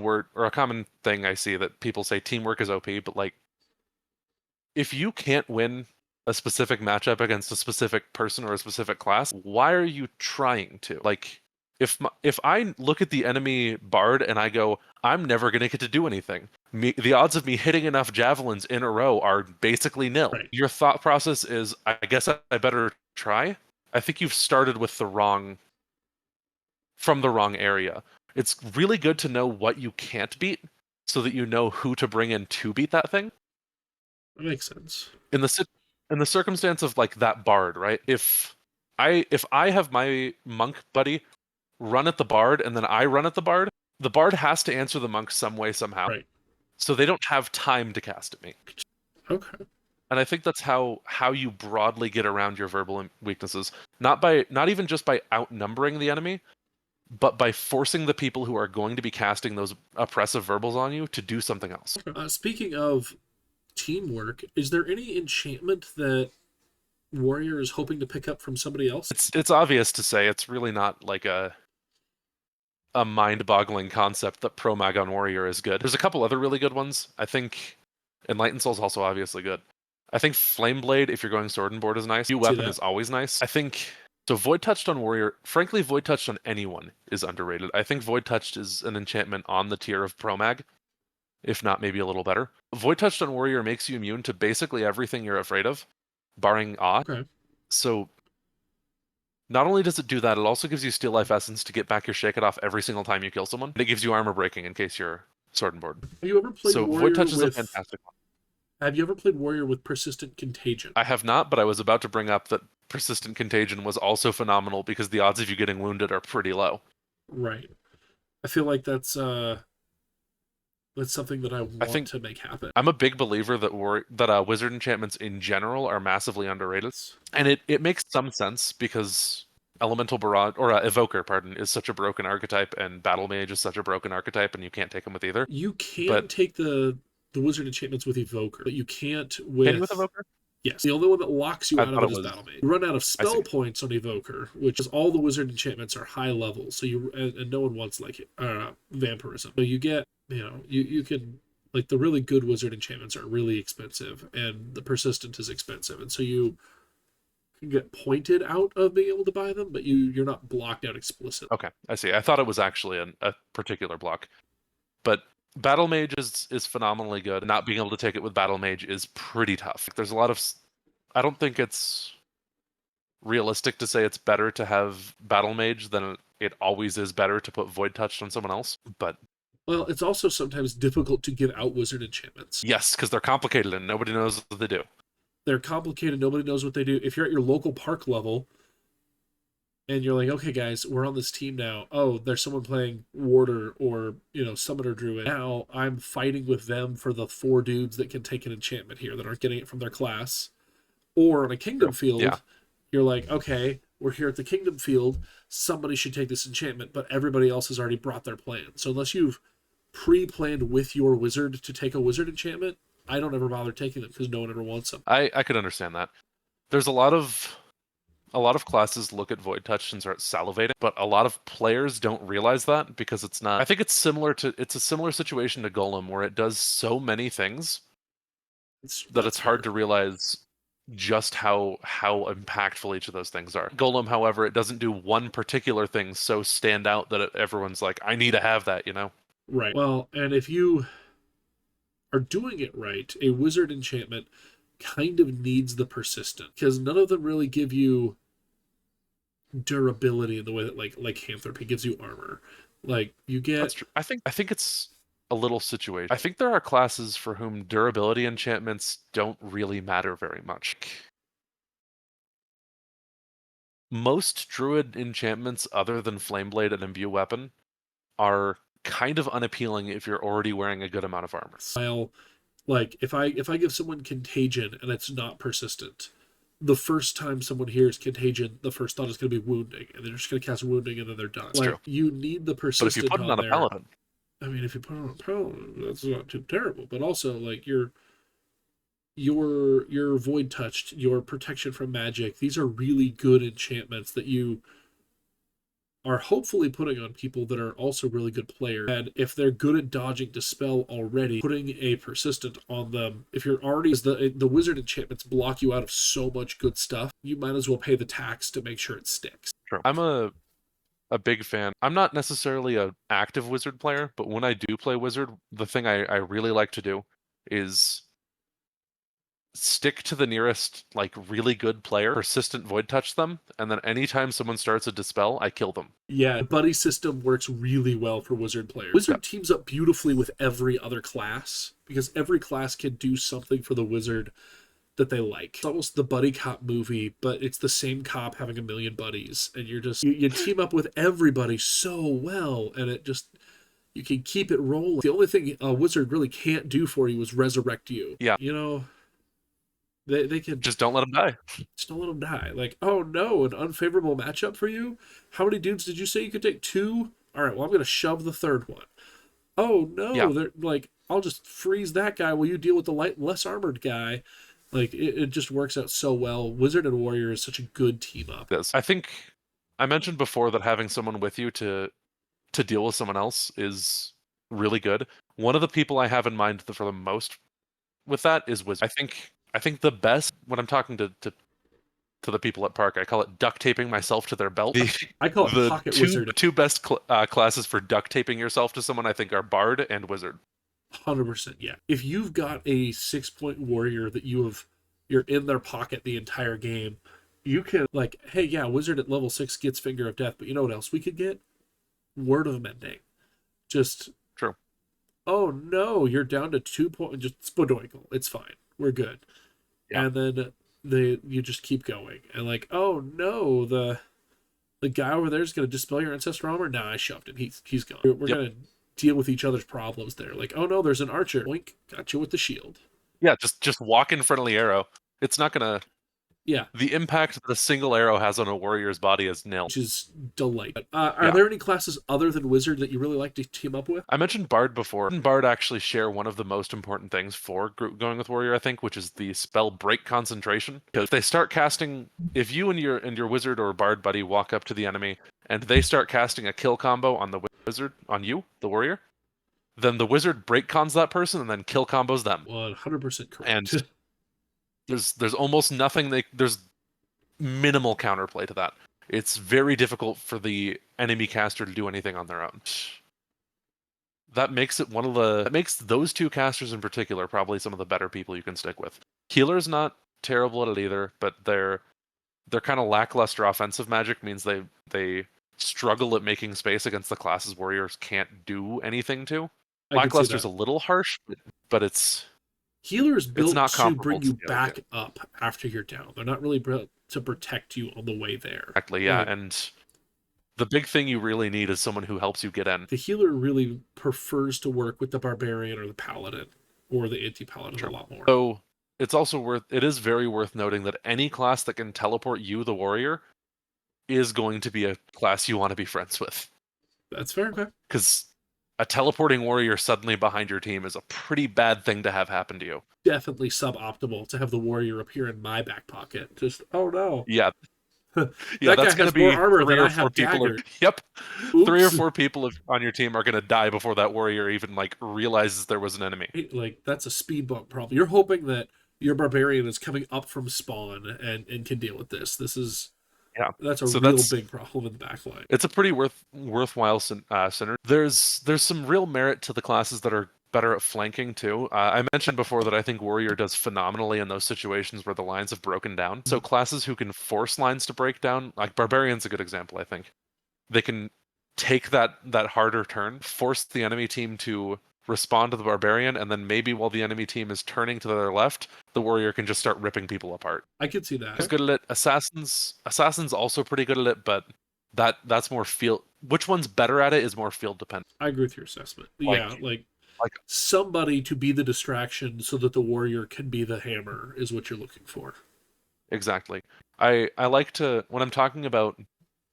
Speaker 2: word or a common thing I see that people say teamwork is OP, but like, if you can't win a specific matchup against a specific person or a specific class, why are you trying to? Like, if I look at the enemy bard and I go, I'm never going to get to do anything. The odds of me hitting enough javelins in a row are basically nil.
Speaker 1: Right.
Speaker 2: Your thought process is, I guess I better try. I think you've started with from the wrong area. It's really good to know what you can't beat so that you know who to bring in to beat that thing.
Speaker 1: That makes sense.
Speaker 2: In the circumstance of like that bard, right? If I have my monk buddy run at the bard and then I run at the bard has to answer the monk some way, somehow.
Speaker 1: Right.
Speaker 2: So they don't have time to cast at me.
Speaker 1: Okay.
Speaker 2: And I think that's how you broadly get around your verbal weaknesses. Not even just by outnumbering the enemy, but by forcing the people who are going to be casting those oppressive verbals on you to do something else.
Speaker 1: Speaking of teamwork, is there any enchantment that Warrior is hoping to pick up from somebody else?
Speaker 2: It's obvious to say. It's really not like a mind-boggling concept that Paragon Warrior is good. There's a couple other really good ones. I think Enlightened Soul's also obviously good. I think Flame Blade, if you're going Sword and Board, is nice. New
Speaker 1: See
Speaker 2: weapon
Speaker 1: that?
Speaker 2: is always nice. I think so. Void Touched on Warrior, frankly, Void Touched on anyone is underrated. I think Void Touched is an enchantment on the tier of Promag, if not maybe a little better. Void Touched on Warrior makes you immune to basically everything you're afraid of, barring Awe.
Speaker 1: Okay.
Speaker 2: So not only does it do that, it also gives you Steel Life Essence to get back your Shake It Off every single time you kill someone. And it gives you armor breaking in case you're Sword and Board.
Speaker 1: Have you ever played
Speaker 2: So Void
Speaker 1: Warrior
Speaker 2: Touch is a
Speaker 1: with?
Speaker 2: fantastic one.
Speaker 1: Have you ever played Warrior with Persistent Contagion?
Speaker 2: I have not, but I was about to bring up that Persistent Contagion was also phenomenal because the odds of you getting wounded are pretty low.
Speaker 1: Right. I feel like that's something that I want to make happen.
Speaker 2: I'm a big believer that wizard enchantments in general are massively underrated, and it makes some sense because Elemental Barrage or Evoker, pardon, is such a broken archetype, and Battle Mage is such a broken archetype, and you can't take them with either.
Speaker 1: You can
Speaker 2: But
Speaker 1: take the wizard enchantments with Evoker, but you can't
Speaker 2: can
Speaker 1: with.
Speaker 2: you with Evoker?
Speaker 1: Yes. The only one that locks you
Speaker 2: I
Speaker 1: out
Speaker 2: thought
Speaker 1: of
Speaker 2: it
Speaker 1: it is
Speaker 2: was.
Speaker 1: Battle Mage. You run out of spell points on Evoker, which is all the wizard enchantments are high level, so and no one wants like vampirism. So you get, you can, like, the really good wizard enchantments are really expensive, and the persistent is expensive, and so you can get pointed out of being able to buy them, but you're not blocked out explicitly.
Speaker 2: Okay, I see. I thought it was actually a particular block, but Battle Mage is phenomenally good. Not being able to take it with Battle Mage is pretty tough. There's a lot of. I don't think it's realistic to say it's better to have Battle Mage than it always is better to put Void Touched on someone else. But
Speaker 1: Well, it's also sometimes difficult to give out wizard enchantments.
Speaker 2: yes, because they're complicated and nobody knows what they do.
Speaker 1: They're complicated. Nobody knows what they do. If you're at your local park level and you're like, okay, guys, we're on this team now. Oh, there's someone playing Warder or, Summoner Druid. Now I'm fighting with them for the 4 dudes that can take an enchantment here that aren't getting it from their class. Or on a Kingdom field,
Speaker 2: Yeah.
Speaker 1: You're like, okay, we're here at the Kingdom field. Somebody should take this enchantment, but everybody else has already brought their plan. So unless you've pre-planned with your wizard to take a wizard enchantment, I don't ever bother taking them because no one ever wants them.
Speaker 2: I could understand that. There's a lot of classes look at Void Touch and start salivating, but a lot of players don't realize that because it's not. I think it's a similar situation to Golem where it does so many things that it's hard to realize just how impactful each of those things are. Golem, however, it doesn't do one particular thing so stand out that everyone's like, I need to have that,
Speaker 1: Right. Well, and if you are doing it right, a wizard enchantment kind of needs the persistent because none of them really give you durability in the way that like Lycanthropy gives you armor. Like you get.
Speaker 2: That's true. I think it's a little situation. I think there are classes for whom durability enchantments don't really matter very much. Most druid enchantments other than Flameblade and Imbue Weapon are kind of unappealing if you're already wearing a good amount of armor.
Speaker 1: Style, like if I give someone Contagion and it's not persistent, the first time someone hears Contagion, the first thought is going to be Wounding, and they're just going to cast Wounding and then they're done.
Speaker 2: That's
Speaker 1: like
Speaker 2: true.
Speaker 1: You need the persistent.
Speaker 2: But if you put it on a Paladin,
Speaker 1: I mean, if you put it on a Paladin, that's not too terrible. But also, like your Void Touched, your Protection from Magic, these are really good enchantments that you are hopefully putting on people that are also really good players. And if they're good at dodging Dispel already, putting a persistent on them, if you're already, the wizard enchantments block you out of so much good stuff, you might as well pay the tax to make sure it sticks.
Speaker 2: True. I'm a big fan. I'm not necessarily an active wizard player, but when I do play wizard, the thing I really like to do is stick to the nearest like really good player, persistent void touch them, and then anytime someone starts a dispel, I kill them.
Speaker 1: Yeah, the buddy system works really well for wizard players. Wizard teams up beautifully with every other class because every class can do something for the wizard that they like. It's almost the buddy cop movie, but it's the same cop having a million buddies, and you're just you team up with everybody so well, and it just you can keep it rolling. The only thing a wizard really can't do for you is resurrect you.
Speaker 2: Yeah.
Speaker 1: They can
Speaker 2: just don't let them die.
Speaker 1: Just don't let them die. Like, oh no, an unfavorable matchup for you? How many dudes did you say you could take? 2? All right, well, I'm going to shove the 3rd one. Oh no,
Speaker 2: Yeah.
Speaker 1: They're like, I'll just freeze that guy while you deal with the less armored guy. Like, it just works out so well. Wizard and Warrior is such a good team up.
Speaker 2: I think I mentioned before that having someone with you to deal with someone else is really good. One of the people I have in mind for the most with that is Wizard. I think the best, when I'm talking to the people at Park, I call it duct taping myself to their belt.
Speaker 1: I call it
Speaker 2: The
Speaker 1: pocket
Speaker 2: two
Speaker 1: wizard.
Speaker 2: two best classes for duct taping yourself to someone, I think, are Bard and Wizard.
Speaker 1: 100%, yeah. If you've got a 6-point warrior that you're in their pocket the entire game, you can like, hey, yeah, wizard at level 6 gets Finger of Death, but you know what else we could get? Word of Mending. Just,
Speaker 2: True.
Speaker 1: oh no, you're down to 2 points. Just spadoinkle. It's fine. We're good.
Speaker 2: Yeah.
Speaker 1: And then you just keep going. And like, oh no, the guy over there is going to dispel your ancestral armor. Nah, I shoved him. He's gone. We're
Speaker 2: Yep.
Speaker 1: going to deal with each other's problems there. Like, oh no, there's an archer. Boink, got you with the shield.
Speaker 2: Yeah, just walk in front of the arrow. It's not gonna.
Speaker 1: Yeah,
Speaker 2: The impact that a single arrow has on a warrior's body is nil.
Speaker 1: which is delightful. Are
Speaker 2: Yeah.
Speaker 1: there any classes other than wizard that you really like to team up with?
Speaker 2: I mentioned Bard before. Bard actually share one of the most important things for going with Warrior, I think, which is the spell Break Concentration. Because if they start casting, if you and your Wizard or Bard buddy walk up to the enemy and they start casting a kill combo on the Wizard, on you, the Warrior, then the Wizard break cons that person and then kill combos them.
Speaker 1: 100% correct.
Speaker 2: And there's almost nothing there's minimal counterplay to that. It's very difficult for the enemy caster to do anything on their own. That makes it that makes those two casters in particular probably some of the better people you can stick with. Healer's not terrible at it either, but they're kind of lackluster offensive magic, means they struggle at making space against the classes warriors can't do anything to. Lackluster's a little harsh, but it's
Speaker 1: healer's built
Speaker 2: not
Speaker 1: to bring you
Speaker 2: comparable to the other
Speaker 1: back up after you're down. They're not really built to protect you on the way there.
Speaker 2: Exactly, yeah, and the big thing you really need is someone who helps you get in.
Speaker 1: The healer really prefers to work with the barbarian or the paladin or the anti-paladin a lot more.
Speaker 2: So it is very worth noting that any class that can teleport you, the warrior, is going to be a class you want to be friends with.
Speaker 1: That's fair. Okay.
Speaker 2: Because a teleporting warrior suddenly behind your team is a pretty bad thing to have happen to you.
Speaker 1: Definitely suboptimal to have the warrior appear in my back pocket. Just, oh no.
Speaker 2: Yeah. Yeah, that's going to be
Speaker 1: more armor than I
Speaker 2: 4
Speaker 1: have
Speaker 2: people.
Speaker 1: Yep.
Speaker 2: Oops. 3 or 4 people on your team are going to die before that warrior even realizes there was an enemy.
Speaker 1: Like, that's a speed bump problem. You're hoping that your barbarian is coming up from spawn and can deal with this. That's a big problem in the backline.
Speaker 2: It's a pretty worthwhile synergy. There's some real merit to the classes that are better at flanking too. I mentioned before that I think Warrior does phenomenally in those situations where the lines have broken down. So classes who can force lines to break down, like Barbarian's a good example, I think. They can take that harder turn, force the enemy team to respond to the Barbarian, and then maybe while the enemy team is turning to their left, the Warrior can just start ripping people apart.
Speaker 1: I could see that.
Speaker 2: He's good at it. Assassin's also pretty good at it, but that's more field. Which one's better at it is more field dependent.
Speaker 1: I agree with your assessment. Like somebody to be the distraction so that the warrior can be the hammer is what you're looking for.
Speaker 2: Exactly. I like to, when I'm talking about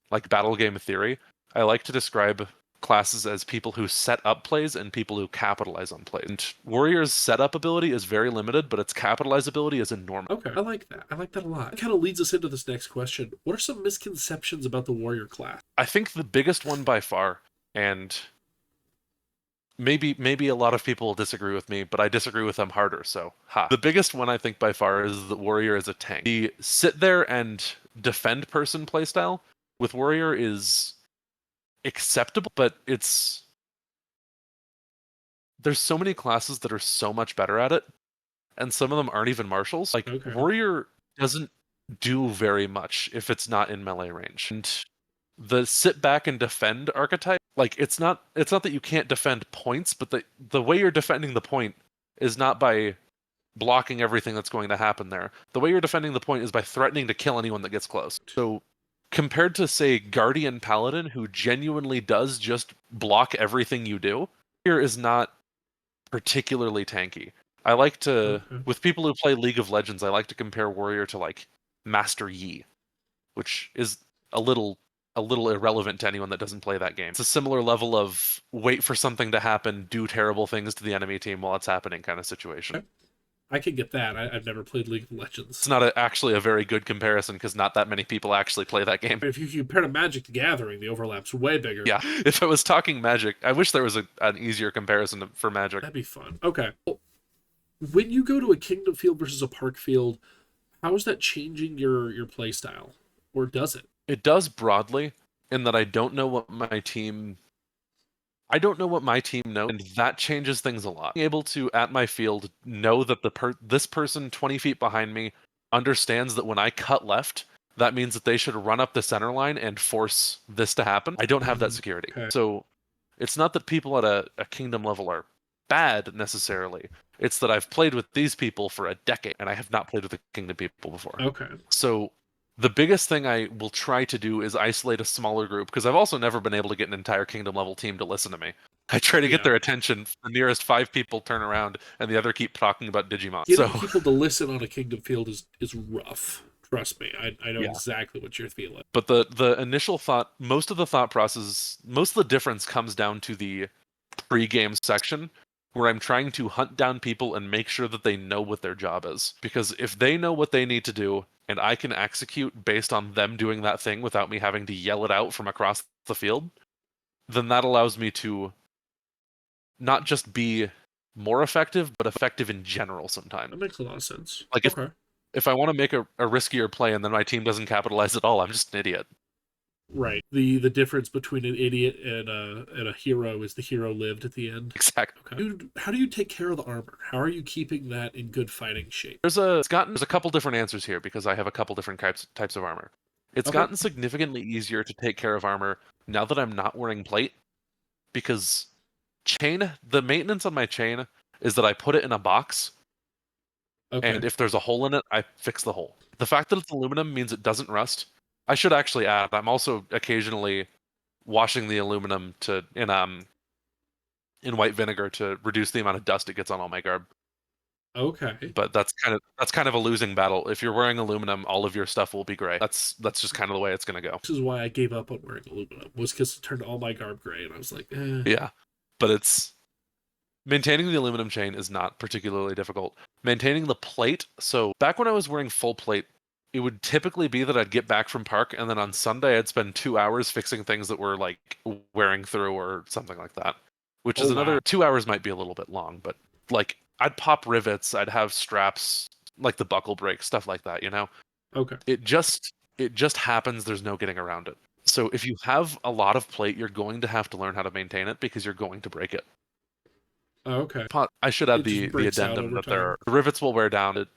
Speaker 2: like battle game theory, I like to describe classes as people who set up plays and people who capitalize on plays. And Warrior's setup ability is very limited, but its capitalize ability is enormous.
Speaker 1: Okay, I like that. I like that a lot. It kind of leads us into this next question. What are some misconceptions about the warrior class?
Speaker 2: I think the biggest one by far, and maybe a lot of people will disagree with me, but I disagree with them harder, so The biggest one I think by far is that Warrior is a tank. The sit there and defend person playstyle with Warrior is acceptable, but there's so many classes that are so much better at it, and some of them aren't even martials. Like, Warrior doesn't do very much if it's not in melee range. And the sit back and defend archetype, like, it's not that you can't defend points, but the way you're defending the point is not by blocking everything that's going to happen there. The way you're defending the point is by threatening to kill anyone that gets close. So compared to, say, Guardian Paladin, who genuinely does just block everything you do, here is not particularly tanky. I like to, with people who play League of Legends, I like to compare Warrior to, like, Master Yi, which is a little irrelevant to anyone that doesn't play that game. It's a similar level of wait for something to happen, do terrible things to the enemy team while it's happening kind of situation.
Speaker 1: I can get that. I've never played League of Legends.
Speaker 2: It's not actually a very good comparison because not that many people actually play that game.
Speaker 1: If you compare to Magic the Gathering, the overlap's way bigger.
Speaker 2: Yeah, if I was talking Magic, I wish there was an easier comparison for Magic.
Speaker 1: That'd be fun. Okay. when you go to a kingdom field versus a park field, how is that changing your play style, or does it?
Speaker 2: It does broadly, in that I don't know what my team knows, and that changes things a lot. Being able to, at my field, know that this person 20 feet behind me understands that when I cut left, that means that they should run up the center line and force this to happen. I don't have that security.
Speaker 1: Okay.
Speaker 2: So it's not that people at a kingdom level are bad necessarily. It's that I've played with these people for a decade, and I have not played with the kingdom people before.
Speaker 1: Okay.
Speaker 2: So the biggest thing I will try to do is isolate a smaller group, because I've also never been able to get an entire kingdom level team to listen to me. I try to get
Speaker 1: Yeah.
Speaker 2: their attention. The nearest 5 people turn around, and the other keep talking about Digimon.
Speaker 1: Getting
Speaker 2: So
Speaker 1: people to listen on a kingdom field is rough. Trust me, I know
Speaker 2: yeah.
Speaker 1: exactly what you're feeling.
Speaker 2: But the initial thought, most of the thought process, most of the difference comes down to the pre-game section, where I'm trying to hunt down people and make sure that they know what their job is. Because if they know what they need to do, and I can execute based on them doing that thing without me having to yell it out from across the field, then that allows me to not just be more effective, but effective in general sometimes.
Speaker 1: That makes a lot of sense.
Speaker 2: Like
Speaker 1: Okay.
Speaker 2: if I want to make a riskier play and then my team doesn't capitalize at all, I'm just an idiot.
Speaker 1: Right. The difference between an idiot and a hero is the hero lived at the end.
Speaker 2: Exactly.
Speaker 1: Okay. Dude, how do you take care of the armor? How are you keeping that in good fighting shape?
Speaker 2: There's a couple different answers here, because I have a couple different types of armor. It's
Speaker 1: Okay.
Speaker 2: gotten significantly easier to take care of armor now that I'm not wearing plate, because the maintenance on my chain is that I put it in a box,
Speaker 1: Okay.
Speaker 2: and if there's a hole in it, I fix the hole. The fact that it's aluminum means it doesn't rust. I should actually add, I'm also occasionally washing the aluminum in white vinegar to reduce the amount of dust it gets on all my garb.
Speaker 1: Okay.
Speaker 2: But that's kind of a losing battle. If you're wearing aluminum, all of your stuff will be gray. That's just kind of the way it's gonna go.
Speaker 1: This is why I gave up on wearing aluminum. Was because it turned all my garb gray, and I was like, eh.
Speaker 2: Yeah, but it's maintaining the aluminum chain is not particularly difficult. Maintaining the plate. So back when I was wearing full plate, it would typically be that I'd get back from park, and then on Sunday I'd spend 2 hours fixing things that were like wearing through or something like that. Which
Speaker 1: Oh
Speaker 2: is
Speaker 1: wow.
Speaker 2: another 2 hours might be a little bit long, but like I'd pop rivets, I'd have straps, like the buckle break, stuff like that, you know?
Speaker 1: Okay.
Speaker 2: It just happens, there's no getting around it. So if you have a lot of plate, you're going to have to learn how to maintain it, because you're going to break it.
Speaker 1: Okay.
Speaker 2: I should add
Speaker 1: It just
Speaker 2: the
Speaker 1: breaks out
Speaker 2: addendum
Speaker 1: over
Speaker 2: that there
Speaker 1: time.
Speaker 2: are, the rivets will wear down.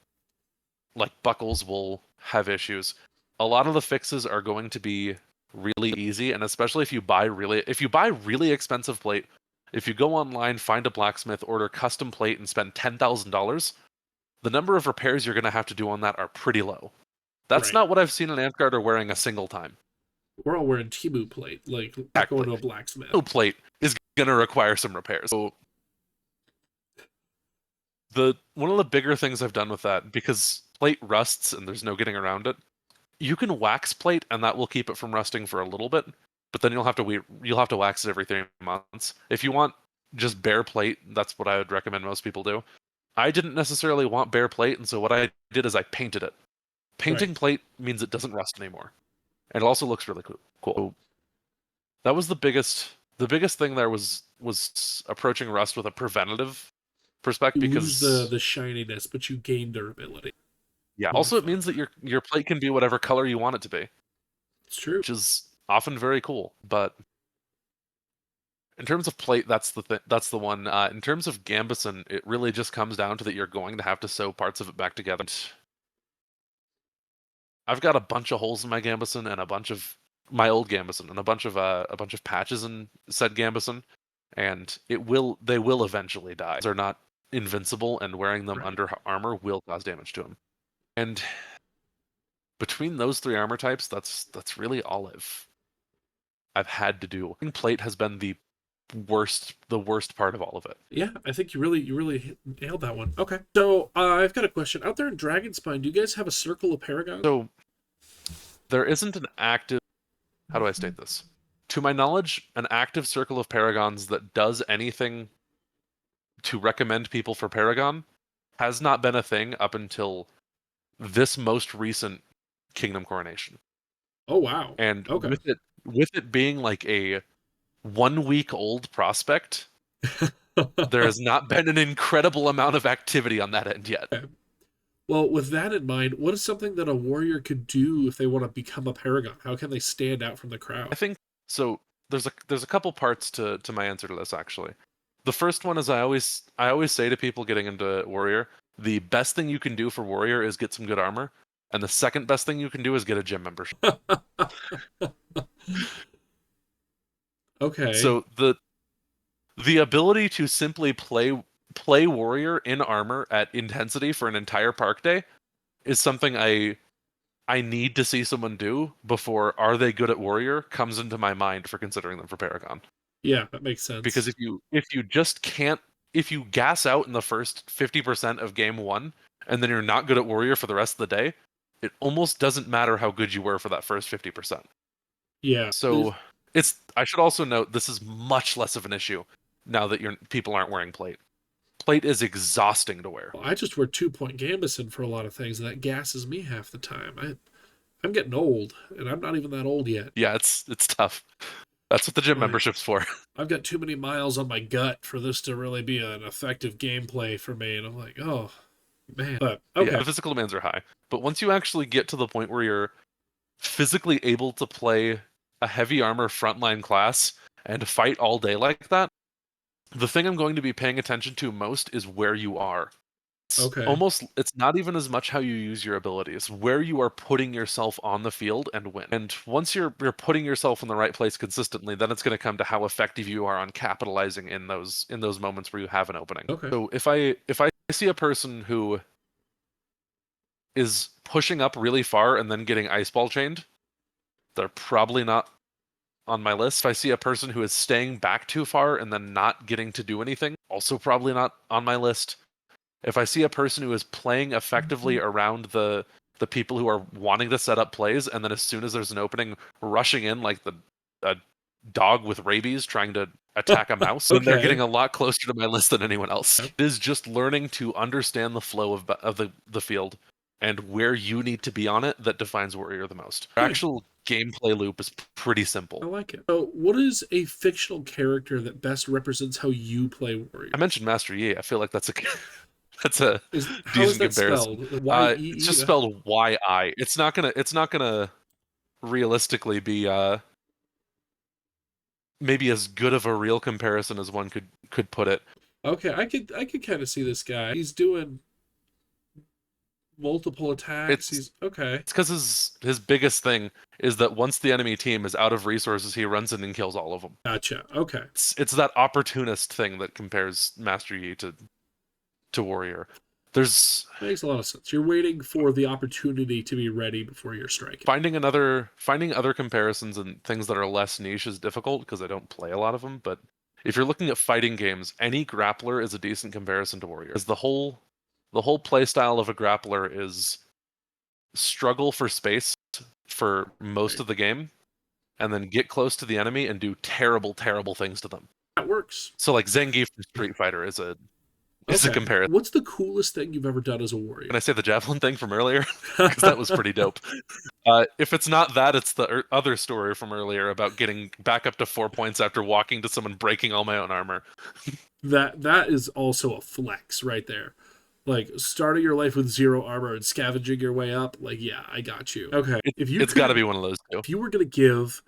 Speaker 2: Like buckles will have issues. A lot of the fixes are going to be really easy, and especially if you buy really expensive plate, if you go online, find a blacksmith, order custom plate, and spend $10,000, the number of repairs you're going to have to do on that are pretty low. That's
Speaker 1: Right.
Speaker 2: not what I've seen an Amtgard or wearing a single time.
Speaker 1: We're all wearing Timu plate, like not going
Speaker 2: Exactly.
Speaker 1: to a blacksmith.
Speaker 2: No plate is going to require some repairs. So the one of the bigger things I've done with that, because plate rusts and there's no getting around it, you can wax plate and that will keep it from rusting for a little bit, but then you'll have to wax it every 3 months. If you want just bare plate, that's what I would recommend most people do. I didn't necessarily want bare plate, and so what I did is I painted it.
Speaker 1: Right.
Speaker 2: Painting plate means it doesn't rust anymore, and it also looks really cool. So that was the biggest thing there was approaching rust with a preventative perspective,
Speaker 1: You lose
Speaker 2: because
Speaker 1: the shininess, but you gain durability.
Speaker 2: yeah.
Speaker 1: More
Speaker 2: Also, it
Speaker 1: fun.
Speaker 2: means that your plate can be whatever color you want it to be,
Speaker 1: It's true.
Speaker 2: which is often very cool. But in terms of plate, that's the one. In terms of Gambison, it really just comes down to that you're going to have to sew parts of it back together. I've got a bunch of holes in my Gambison and a bunch of my old Gambison and a bunch of patches in said Gambison, and they will eventually die. They're not invincible, and wearing them
Speaker 1: Right.
Speaker 2: under armor will cause damage to them. And between those three armor types, that's really all I've had to do. Plate has been the worst part of all of it.
Speaker 1: Yeah, I think you really nailed that one. Okay. So I've got a question. Out there in Dragonspine, do you guys have a circle of Paragons?
Speaker 2: So there isn't an active, how do I state this? To my knowledge, an active circle of Paragons that does anything to recommend people for Paragon has not been a thing up until this most recent Kingdom Coronation.
Speaker 1: Oh wow.
Speaker 2: And
Speaker 1: Okay.
Speaker 2: with it being like a 1 week old prospect, There has not been an incredible amount of activity on that end yet.
Speaker 1: Okay. Well, with that in mind, what is something that a warrior could do if they want to become a paragon? How can they stand out from the
Speaker 2: I
Speaker 1: crowd?
Speaker 2: think so. There's a couple parts to my answer to this actually. The first one is I always say to people getting into warrior, the best thing you can do for warrior is get some good armor, and the second best thing you can do is get a gym membership.
Speaker 1: Okay.
Speaker 2: So the ability to simply play warrior in armor at intensity for an entire park day is something I need to see someone do before are they good at warrior comes into my mind for considering them for Paragon.
Speaker 1: Yeah, that makes
Speaker 2: Because
Speaker 1: sense.
Speaker 2: if you just can't if you gas out in the first 50% of game 1 and then you're not good at warrior for the rest of the day, it almost doesn't matter how good you were for that first 50%.
Speaker 1: Yeah.
Speaker 2: So I should also note this is much less of an issue now that your people aren't wearing plate. Plate is exhausting to wear.
Speaker 1: I just wear 2 point gambison for a lot of things, and that gasses me half the time. I'm getting old, and I'm not even that old yet.
Speaker 2: Yeah, it's tough. That's what the gym
Speaker 1: Like,
Speaker 2: membership's for.
Speaker 1: I've got too many miles on my gut for this to really be an effective gameplay for me, and I'm like, oh man. But
Speaker 2: Yeah,
Speaker 1: okay,
Speaker 2: the physical demands are high. But once you actually get to the point where you're physically able to play a heavy armor frontline class and fight all day like that, the thing I'm going to be paying attention to most is where you are.
Speaker 1: okay,
Speaker 2: It's not even as much how you use your abilities, where you are putting yourself on the field and when. And once you're putting yourself in the right place consistently, then it's going to come to how effective you are on capitalizing in those moments where you have an opening.
Speaker 1: okay,
Speaker 2: So if I see a person who is pushing up really far and then getting ice ball chained, they're probably not on my list. If I see a person who is staying back too far and then not getting to do anything, also probably not on my list. If I see a person who is playing effectively around the people who are wanting to set up plays, and then as soon as there's an opening, rushing in like a dog with rabies trying to attack a mouse, then they're getting
Speaker 1: okay.
Speaker 2: a lot closer to my list than anyone else. It is just learning to understand the flow of the field and where you need to be on it that defines warrior the most. The
Speaker 1: Good.
Speaker 2: actual gameplay loop is pretty
Speaker 1: I
Speaker 2: simple.
Speaker 1: like it. So, what is a fictional character that best represents how you play warrior?
Speaker 2: I mentioned Master Yi. I feel like that's a that's a
Speaker 1: Is how is
Speaker 2: decent
Speaker 1: that
Speaker 2: comparison.
Speaker 1: spelled? Y E
Speaker 2: It's
Speaker 1: E.
Speaker 2: just spelled Y-I. It's not gonna realistically be maybe as good of a real comparison as one could put it.
Speaker 1: Okay, I could kind of see this guy. He's doing multiple attacks.
Speaker 2: It's
Speaker 1: He's okay.
Speaker 2: it's because his biggest thing is that once the enemy team is out of resources, he runs in and kills all of them.
Speaker 1: Gotcha. Okay.
Speaker 2: It's that opportunist thing that compares Master Yi to Warrior. There's
Speaker 1: Makes a lot of sense. You're waiting for the opportunity to be ready before you're striking.
Speaker 2: finding other comparisons and things that are less niche is difficult because I don't play a lot of them. But if you're looking at fighting games, any grappler is a decent comparison to Warrior. As the whole play style of a grappler is struggle for space for most
Speaker 1: Right.
Speaker 2: of the game, and then get close to the enemy and do terrible, terrible things to them.
Speaker 1: That works.
Speaker 2: So like Zangief from Street Fighter is a
Speaker 1: Okay.
Speaker 2: comparison.
Speaker 1: What's the coolest thing you've ever done as a
Speaker 2: Can I
Speaker 1: warrior?
Speaker 2: say the javelin thing from earlier? Because that was pretty dope. If it's not that, it's the other story from earlier about getting back up to 4 points after walking to someone breaking all my own armor.
Speaker 1: That is also a flex right there. Like starting your life with zero armor and scavenging your way up. Like, yeah, I got you. Okay.
Speaker 2: It,
Speaker 1: If you
Speaker 2: it's got to
Speaker 1: could,
Speaker 2: be one of those two.
Speaker 1: if you were gonna give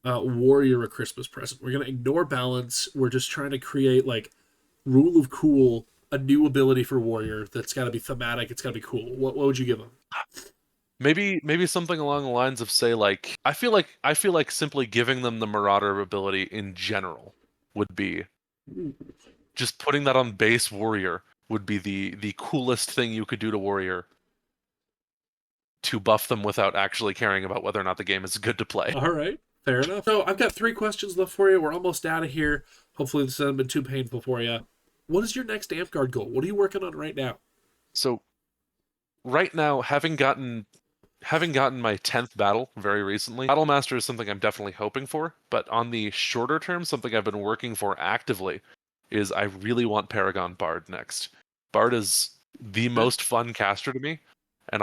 Speaker 1: warrior a Christmas present, we're gonna ignore balance. We're just trying to create like rule of cool, a new ability for warrior that's got to be thematic. It's got to be cool. What would you give them?
Speaker 2: Maybe something along the lines of say like I feel like simply giving them the Marauder ability in general would be just putting that on base warrior would be the coolest thing you could do to warrior to buff them without actually caring about whether or not the game is good to play.
Speaker 1: All right, fair enough. So I've got 3 questions left for you. We're almost out of here. Hopefully this hasn't been too painful for you. What is your next Amtgard goal? What are you working on right now?
Speaker 2: So right now, having gotten my 10th battle very recently, Battle Master is something I'm definitely hoping for, but on the shorter term, something I've been working for actively is I really want Paragon Bard next. Bard is the
Speaker 1: Okay.
Speaker 2: most fun caster to me, and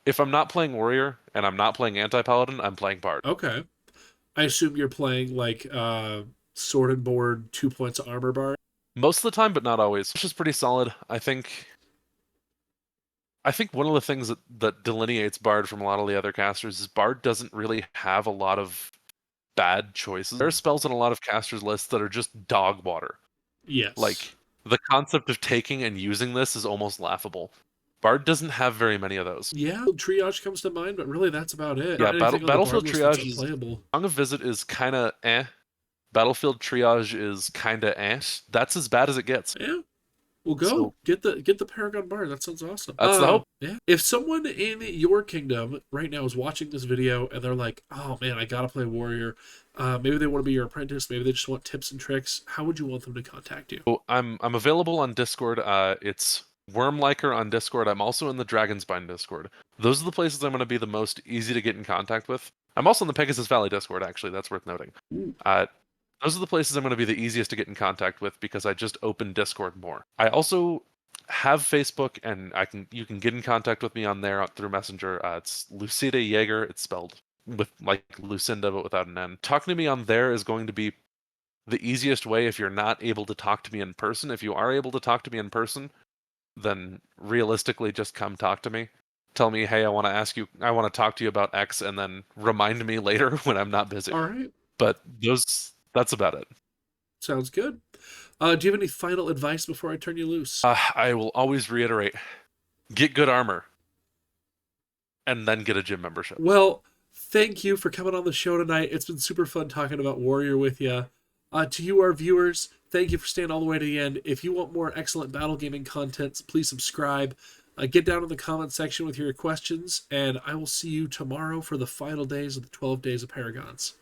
Speaker 2: if I'm not playing Warrior and I'm not playing Anti-Paladin, I'm playing Bard.
Speaker 1: Okay. I assume you're playing like sword and board 2 points of armor bar.
Speaker 2: Most of the time, but not always. Which is pretty solid. I think one of the things that delineates Bard from a lot of the other casters is Bard doesn't really have a lot of bad choices. There are spells in a lot of casters' lists that are just dog water.
Speaker 1: Yes.
Speaker 2: Like, the concept of taking and using this is almost laughable. Bard doesn't have very many of those.
Speaker 1: Yeah, triage comes to mind, but really that's about it.
Speaker 2: Yeah,
Speaker 1: Not anything on the
Speaker 2: Battlefield
Speaker 1: Bard list that's
Speaker 2: Triage is...
Speaker 1: unplayable.
Speaker 2: Song of Visit is kind of eh. Battlefield Triage is kind of eh. That's as bad as it gets.
Speaker 1: Yeah. Well, go
Speaker 2: So-
Speaker 1: get the Paragon Bard. That sounds awesome.
Speaker 2: That's the hope.
Speaker 1: Yeah. If someone in your kingdom right now is watching this video and they're like, "Oh man, I gotta play Warrior," maybe they want to be your apprentice, maybe they just want tips and tricks. How would you want them to contact you?
Speaker 2: So I'm available on Discord. It's Wormliker on Discord. I'm also in the Dragonspine Discord. Those are the places I'm going to be the most easy to get in contact with. I'm also in the Pegasus Valley Discord, actually. That's worth noting.
Speaker 1: Ooh.
Speaker 2: Those are the places I'm going to be the easiest to get in contact with because I just open Discord more. I also have Facebook, and you can get in contact with me on there through Messenger. It's Lucida Jaeger. It's spelled with like Lucinda but without an N. Talking to me on there is going to be the easiest way if you're not able to talk to me in person. If you are able to talk to me in person, then realistically just come talk to me. Tell me, hey, I want to talk to you about X, and then remind me later when I'm not busy.
Speaker 1: All right.
Speaker 2: But that's about it.
Speaker 1: Sounds good. Do you have any final advice before I turn you loose?
Speaker 2: I will always reiterate, get good armor, and then get a gym membership.
Speaker 1: Well, thank you for coming on the show tonight. It's been super fun talking about Warrior with you. To you, our viewers, thank you for staying all the way to the end. If you want more excellent battle gaming content, please subscribe. Get down in the comment section with your questions, and I will see you tomorrow for the final days of the 12 Days of Paragons.